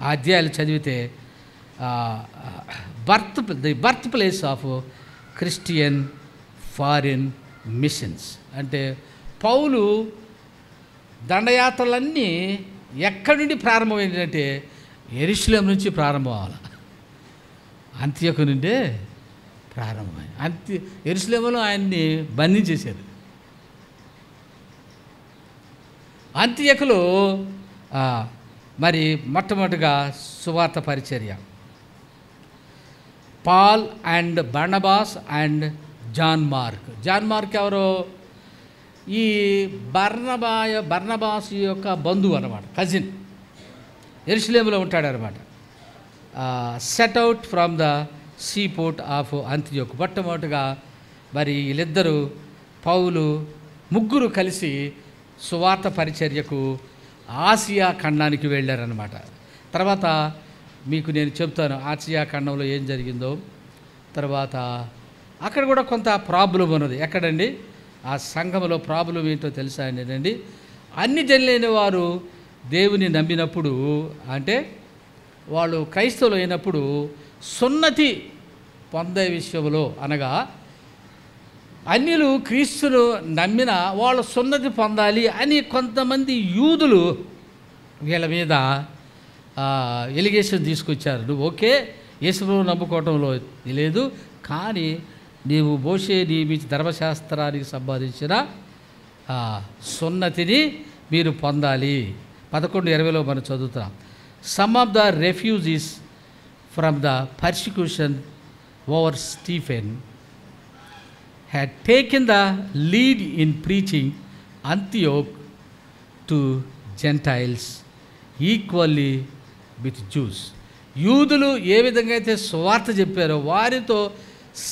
ఆ అధ్యాయాలు చదివితే the birth place of Christian foreign machines అంటే పౌలు దండయాత్రలన్నీ ఎక్కడి నుండి ప్రారంభమైందంటే యెరూషలేము నుంచి ప్రారంభం అవ్వాలి. అంత్యోకు నుండే ప్రారంభమైంది. యెరూషలేములో ఆయన్ని బంధించేశారు. అంత్యోకులో మరి మొట్టమొదటిగా సువార్త పరిచర్య. Paul and Barnabas and John Mark ఎవరు? ఈ బర్నబాసు యొక్క బంధువు అనమాట, కజిన్, యెరూషలేములో ఉంటాడనమాట. Set out from the sea port of Antioch. మొట్టమొదటిగా మరి వీళ్ళిద్దరూ పౌలు ముగ్గురు కలిసి సువార్త పరిచర్యకు ఆసియా ఖండానికి వెళ్ళారనమాట. తర్వాత మీకు నేను చెప్తాను ఆసియా ఖండంలో ఏం జరిగిందో. తర్వాత అక్కడ కూడా కొంత ప్రాబ్లం ఉన్నది. ఎక్కడండి? ఆ సంఘంలో ప్రాబ్లం ఏంటో తెలుసా అండి? అన్ని జనులైన వారు దేవుని నమ్మినప్పుడు, అంటే వాళ్ళు క్రైస్తవులు అయినప్పుడు సున్నతి పొందే విషయంలో, అనగా అన్యులు క్రీస్తును నమ్మిన వాళ్ళు సున్నతి పొందాలి అని కొంతమంది యూదులు వీళ్ళ మీద ఎలిగేషన్ తీసుకొచ్చారు. నువ్వు ఓకే యేసును నమ్ముకోవటంలో లేదు, కానీ నీవు మోషే నియమించి ధర్మశాస్త్రానికి సంబంధించిన సున్నతిని మీరు పొందాలి. 11:20 మనం చదువుతాం. Some of the refugees from the persecution over Stephen had taken the lead in preaching Antioch to Gentiles equally with Jews. యూదులు ఏ విధంగా అయితే సువార్త చెప్పారో వారితో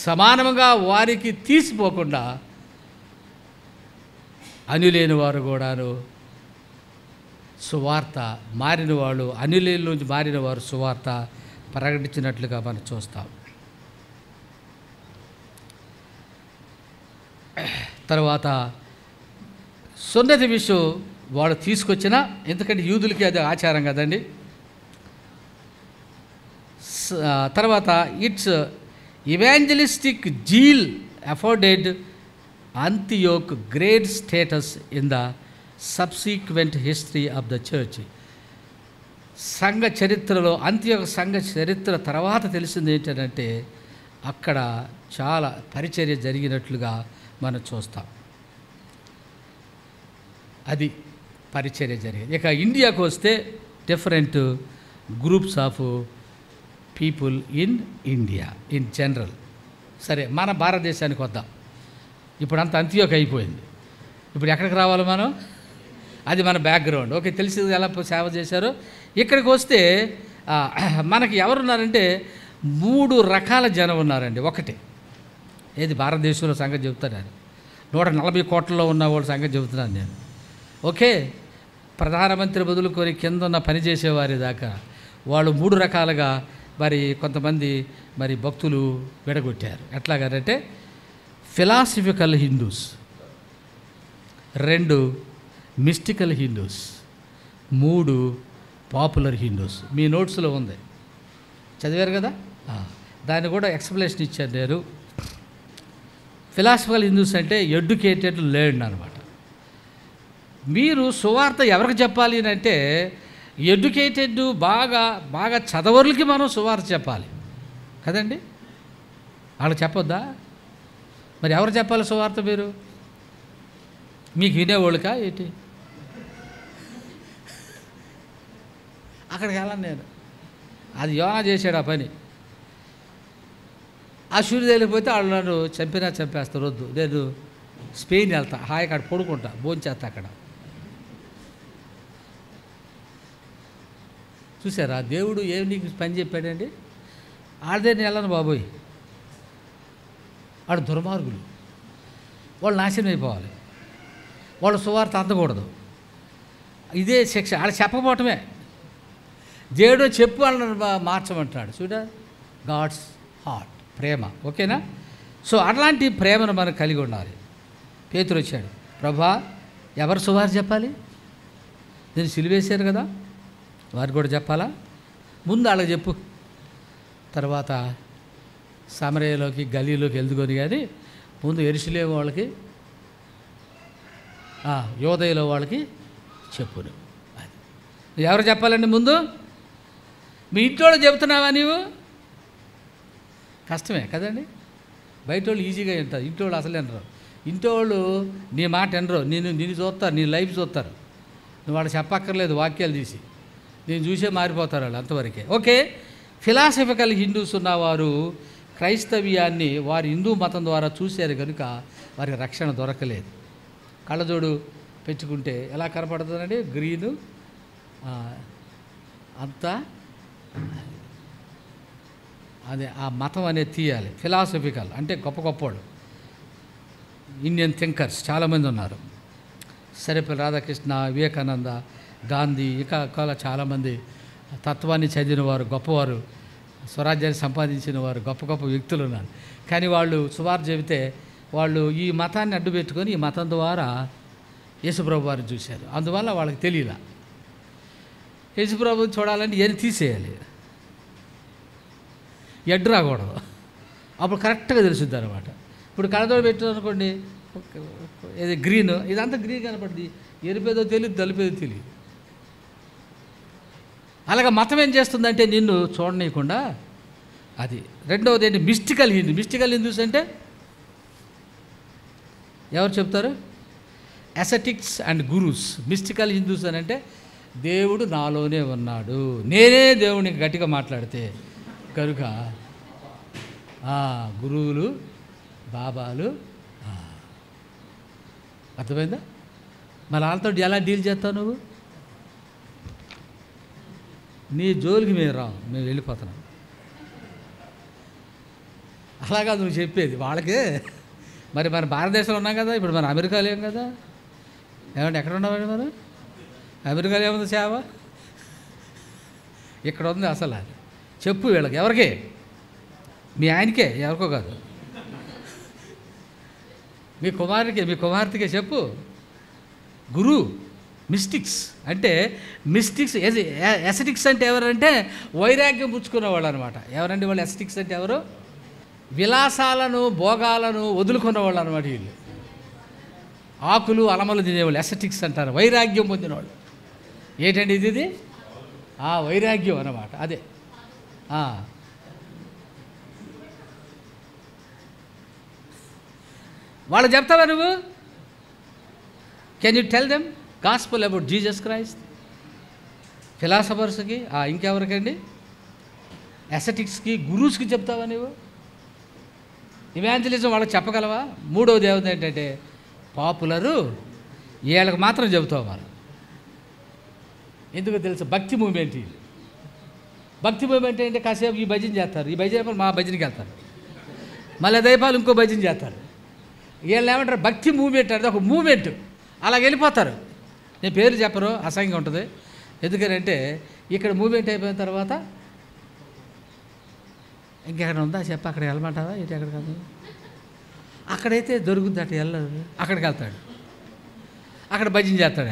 సమానంగా వారికి తీసిపోకుండా అన్యులైన వారు కూడాను సువార్త మారిన వాళ్ళు, అన్యులైన నుంచి మారిన వారు సువార్త ప్రకటించినట్లుగా మనం చూస్తాం. తర్వాత సున్నతి విషయం వాడు తీసుకొచ్చిన, ఎందుకంటే యూదులకి అది ఆచారం కదండి. తర్వాత its evangelistic zeal afforded Antioch great status in the subsequent history of the church. సంఘ చరిత్రలో అంతియోక్ సంఘ చరిత్ర తర్వాత తెలిసింది ఏంటంటే అక్కడ చాలా పరిచర్య జరిగినట్లుగా మనం చూస్తాం. అది పరిచర్య జరిగేది. ఇక ఇండియాకు వస్తే different groups of people in India in general. సరే, మన భారతదేశానికి వద్దాం. ఇప్పుడు అంత అంత్యోక్ అయిపోయింది. ఇప్పుడు ఎక్కడికి రావాలి మనం? అది మన బ్యాక్గ్రౌండ్. ఓకే, తెలిసి ఎలా సేవ చేశారో. ఇక్కడికి వస్తే మనకి ఎవరున్నారంటే 3 రకాల జనం ఉన్నారండి. ఒకటి ఏది భారతదేశంలో సంగతి చెబుతున్నాను, 140 కోట్లలో ఉన్న వాళ్ళ సంగతి చెబుతున్నాను నేను. ఓకే, ప్రధానమంత్రి మొదలుకొని కింద ఉన్న పనిచేసేవారి దాకా వాళ్ళు 3 రకాలుగా మరి కొంతమంది మరి భక్తులు విడగొట్టారు. ఎట్లాగంటే philosophical Hindus, 2 mystical Hindus, 3 popular Hindus. మీ నోట్స్లో ఉంది, చదివారు కదా, దాన్ని కూడా ఎక్స్ప్లెనేషన్ ఇచ్చాను నేను. ఫిలాసఫికల్ హిందూస్ అంటే ఎడ్యుకేటెడ్ లెర్న్ అనమాట. మీరు సువార్త ఎవరికి చెప్పాలి అంటే ఎడ్యుకేటెడ్ బాగా చదవర్లకి మనం సువార్త చెప్పాలి కదండి. వాళ్ళకి చెప్పొద్దా? మరి ఎవరు చెప్పాలి సువార్త? మీరు మీకు వినేవాళ్ళకా ఏంటి? అక్కడికి వెళ్ళను నేను. అది యోనా చేశాడు ఆ పని. ఆ సూర్యుడు వెళ్ళిపోతే వాళ్ళు నన్ను చంపేస్తారు. వద్దు, నేను స్పెయిన్ వెళ్తా, హాయిగా అక్కడ పడుకుంటా, భోంచేస్తా అక్కడ. చూసారా దేవుడు ఏం నీకు పని చెప్పాడండి? ఆడదే నేను వెళ్ళను బాబోయ్. వాడు దుర్మార్గులు, వాళ్ళు నాశనం అయిపోవాలి, వాళ్ళు సువార్త అందకూడదు. ఇదే శిక్ష. ఆడ చెప్పకపోవటమే. దేవుడు చెప్పు వాళ్ళని మార్చమంటున్నాడు. చూడా, గాడ్స్ హార్ట్, ప్రేమ. ఓకేనా? సో అట్లాంటి ప్రేమను మనం కలిగి ఉండాలి. పేతురు వచ్చాడు, ప్రభా ఎవరు సువార్త చెప్పాలి? నేను సిలువేశారు కదా, వారికి కూడా చెప్పాలా? ముందు వాళ్ళకి చెప్పు, తర్వాత సమరయలోకి గలీలోకి వెళ్తుకొని, కానీ ముందు యెరూషలేము వాళ్ళకి, యోదయలో వాళ్ళకి చెప్పును. అది ఎవరు చెప్పాలండి? ముందు మీ ఇంట్లో చెబుతున్నావా నీవు? కష్టమే కదండి. బయట వాళ్ళు ఈజీగా వింటారు, ఇంట్లో వాళ్ళు అసలు వినరు. ఇంట్లో వాళ్ళు నీ మాట వినరు, నిన్ను చూస్తారు, నీ లైఫ్ చూస్తారు. నువ్వు వాళ్ళు చెప్పక్కర్లేదు, వాక్యాలు తీసి నేను చూసే మారిపోతారు వాళ్ళు, అంతవరకే. ఓకే, ఫిలాసఫికల్ హిందూస్ ఉన్నవారు క్రైస్తవ్యాన్ని వారి హిందూ మతం ద్వారా చూశారు కనుక వారికి రక్షణ దొరకలేదు. కళ్ళజోడు పెట్టుకుంటే ఎలా కనపడుతుందండి? గ్రీను అంతా అదే ఆ మతం అనేది తీయాలి. ఫిలాసఫికల్ అంటే గొప్ప గొప్పవాళ్ళు ఇండియన్ థింకర్స్ చాలామంది ఉన్నారు. సర్వేపల్లి రాధాకృష్ణ, వివేకానంద, గాంధీ, ఇంకా చాలామంది తత్వాన్ని చదివినవారు, గొప్పవారు, స్వరాజ్యాన్ని సంపాదించిన వారు, గొప్ప గొప్ప వ్యక్తులు ఉన్నారు. కానీ వాళ్ళు సువార్త చెబితే వాళ్ళు ఈ మతాన్ని అడ్డు పెట్టుకొని ఈ మతం ద్వారా యేసుప్రభు వారిని చూశారు. అందువల్ల వాళ్ళకి తెలియలా. యేసుప్రభుని చూడాలంటే ఏం తీసేయాలి, ఎడ్డు రాకూడదు. అప్పుడు కరెక్ట్గా తెలుసుద్ది అనమాట. ఇప్పుడు కళ్ళజోడు పెట్టారనుకోండి, ఇది గ్రీన్, ఇదంతా గ్రీన్ కనపడుతుంది, ఎరిపేదో తెలియదు, తలిపేదో తెలియదు. అలాగే మతం ఏం చేస్తుందంటే నిన్ను చూడనీయకుండా అది. రెండవది ఏంటి? మిస్టికల్ హిందూస్ అంటే ఎవరు చెప్తారు? అసెటిక్స్ అండ్ గురూస్. మిస్టికల్ హిందూస్ అని అంటే దేవుడు నాలోనే ఉన్నాడు, నేనే దేవునికి గట్టిగా మాట్లాడితే కనుక గురువులు, బాబాలు. అర్థమైందా? మరి వాళ్ళతో ఎలా డీల్ చేస్తావు నువ్వు? నీ జోలికి మేము రావు, మేము వెళ్ళిపోతున్నాం. అలాగా నువ్వు చెప్పేది వాళ్ళకే. మరి మన భారతదేశంలో ఉన్నాం కదా, ఇప్పుడు మన అమెరికాలో ఏం కదా, ఏమంటే ఎక్కడ ఉన్నామండి మనం? అమెరికాలో ఏముంది సేవ? ఇక్కడ ఉంది అసలు. చెప్పు వీళ్ళకి, ఎవరికి? మీ ఆయనకే, ఎవరికో కాదు, మీ కుమార్తెకే చెప్పు. గురు మిస్టిక్స్ అంటే ఎసటిక్స్ అంటే ఎవరంటే వైరాగ్యం పుచ్చుకునేవాళ్ళు అనమాట. ఎవరండి వాళ్ళు? ఎసటిక్స్ అంటే ఎవరు? విలాసాలను, భోగాలను వదులుకున్నవాళ్ళు అనమాట వీళ్ళు. ఆకులు అలమలు తినేవాళ్ళు ఎసటిక్స్ అంటారు. వైరాగ్యం పొందినవాళ్ళు. ఏంటండి ఇది? వైరాగ్యం అన్నమాట. అదే వాళ్ళు చెప్తావా నువ్వు? Can you tell them gospel about Jesus Christ? ఫిలాసఫర్స్కి, ఇంకెవరికండి? ఎసటిక్స్కి, గురూస్కి చెప్తావా నువ్వు? ఇవాంజలిజం వాళ్ళకి చెప్పగలవా? మూడవది ఏమిటి ఏంటంటే పాపులరు, వీళ్ళకి మాత్రం చెబుతావు మనం. ఎందుకో తెలుసు? భక్తి మూమెంట్. భక్తి మూమెంట్ అంటే కాసేపు ఈ భజన చేస్తారు, ఈ భజన మా భజనకి వెళ్తారు, మళ్ళీ దైపాలు ఇంకో భజన చేస్తారు. వీళ్ళు ఏమంటారు? భక్తి మూమెంట్ అంటే ఒక మూమెంట్. అలాగ వెళ్ళిపోతారు. నేను పేరు చెప్పరు, అసహ్యంగా ఉంటుంది. ఎందుకంటే ఇక్కడ మూమెంట్ అయిపోయిన తర్వాత ఇంకెక్కడ ఉందా చెప్ప, అక్కడ వెళ్ళమంటావా? ఏంటి ఎక్కడ కాదు, అక్కడైతే దొరుకుద్ది, అటు వెళ్ళదు, అక్కడికి వెళ్తాడు, అక్కడ భజన చేస్తాడు.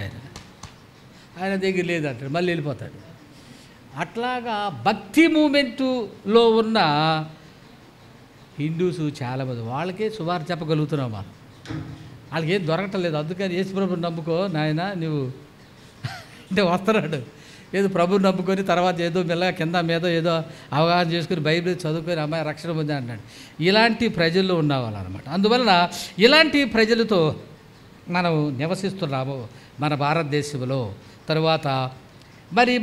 ఆయన దగ్గర లేదంటాడు, మళ్ళీ వెళ్ళిపోతాడు. అట్లాగా భక్తి మూమెంటులో ఉన్న హిందూస్ చాలామంది, వాళ్ళకే సువార్త చెప్పగలుగుతున్నాం మనం. వాళ్ళకి ఏం దొరకటలేదు. అందుకని యేసుప్రభుని నమ్ముకో నాయన నువ్వు అంటే వస్తున్నాడు. ఏదో ప్రభుని నమ్ముకొని తర్వాత ఏదో మెల్లగా కింద మీద ఏదో అవగాహన చేసుకుని బైబిల్ చదువుకొని అమ్మాయి రక్షణ పొంది అంటాడు. ఇలాంటి ప్రజల్లో ఉన్నవాళ్ళనమాట. అందువలన ఇలాంటి ప్రజలతో మనం నివసిస్తున్నాము మన భారతదేశంలో. తరువాత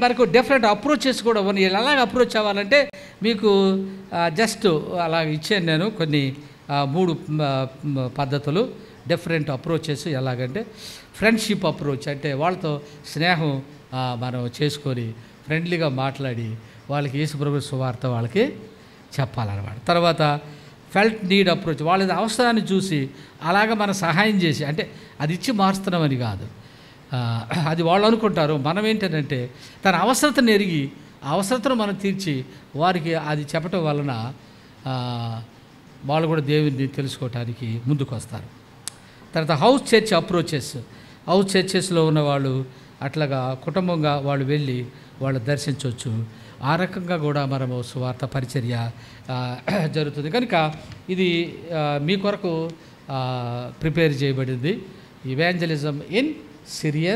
మనకు డిఫరెంట్ అప్రోచెస్ కూడా ఉన్నాయి. ఎలాగ అప్రోచ్ అవ్వాలంటే మీకు జస్ట్ అలా ఇచ్చాను నేను కొన్ని 3 పద్ధతులు, డిఫరెంట్ అప్రోచెస్. ఎలాగంటే ఫ్రెండ్షిప్ అప్రోచ్ అంటే వాళ్ళతో స్నేహం మనం చేసుకొని ఫ్రెండ్లీగా మాట్లాడి వాళ్ళకి యేసుప్రభు సువార్త వాళ్ళకి చెప్పాలన్నమాట. తర్వాత ఫెల్ట్ నీడ్ అప్రోచ్, వాళ్ళ అవసరాన్ని చూసి అలాగ మనం సహాయం చేసి, అంటే అది ఇచ్చి మారుస్తున్నామని కాదు, అది వాళ్ళు అనుకుంటారు. మనం ఏంటంటే తన అవసరతను ఎరిగి అవసరతను మనం తీర్చి వారికి అది చెప్పటం వలన వాళ్ళు కూడా దేవుని తెలుసుకోవటానికి ముందుకు వస్తారు. తర్వాత హౌస్ చర్చ్ అప్రోచెస్. హౌస్ చర్చెస్లో ఉన్నవాళ్ళు అట్లాగా కుటుంబంగా వాళ్ళు వెళ్ళి వాళ్ళు దర్శించవచ్చు. ఆ రకంగా కూడా మనము సువార్త పరిచర్య జరుగుతుంది. కనుక ఇది మీ కొరకు ప్రిపేర్ చేయబడింది. Evangelism in Syria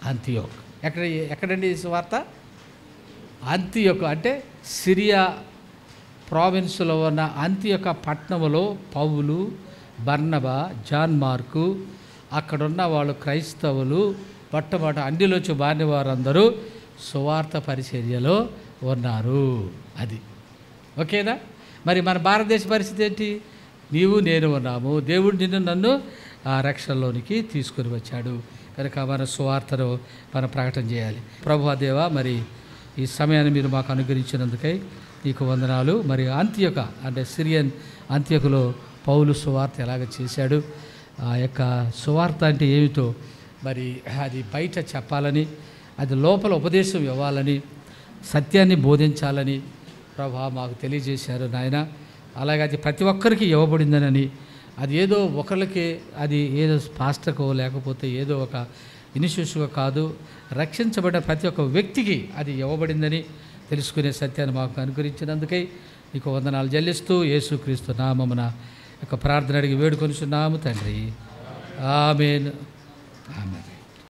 Antioch. ఎక్కడండి ఈ సువార్త? అంతియోక్ అంటే సిరియా ప్రావిన్స్లో ఉన్న అంతియోక పట్టణంలో పౌలు, బర్నబా, జాన్ మార్కు, అక్కడున్న వాళ్ళు క్రైస్తవులు మొట్టమొదట అన్నిలోంచి మారిన వారందరూ సువార్త పరిచర్యలో ఉన్నారు. అది ఓకేనా? మరి మన భారతదేశ పరిస్థితి ఏంటి? నీవు నేను ఉన్నాము. దేవుడు నన్ను ఆ రక్షణలోనికి తీసుకొని వచ్చాడు కనుక మన సువార్తను మనం ప్రకటన చేయాలి. ప్రభువా దేవా, మరి ఈ సమయాన్ని మీరు మాకు అనుగ్రహించినందుకై నీకు వందనాలు. మరి అంత్యొక అంటే సిరియన్ అంత్యొకలో పౌలు సువార్త ఎలాగ చేశాడు, ఆ యొక్క సువార్త అంటే ఏమిటో మరి అది బయట చెప్పాలని, అది లోపల ఉపదేశం ఇవ్వాలని, సత్యాన్ని బోధించాలని ప్రభా మాకు తెలియజేశారు నాయన. అలాగే అది ప్రతి ఒక్కరికి ఇవ్వబడిందనని, అది ఏదో ఒకరికి, అది ఏదో పాస్టర్కో లేకపోతే ఏదో ఒక ఇనిషియేటివ్గా కాదు, రక్షించబడిన ప్రతి ఒక్క వ్యక్తికి అది ఇవ్వబడిందని తెలుసుకునే సత్యాన్ని మాకు అనుగ్రహించినందుకై నీకు వందనాలు చెల్లిస్తూ యేసుక్రీస్తు నామమున యొక్క ప్రార్థన అడిగి వేడుకొనిచున్నాము తండ్రి. ఆమేన్. ఆమేన్.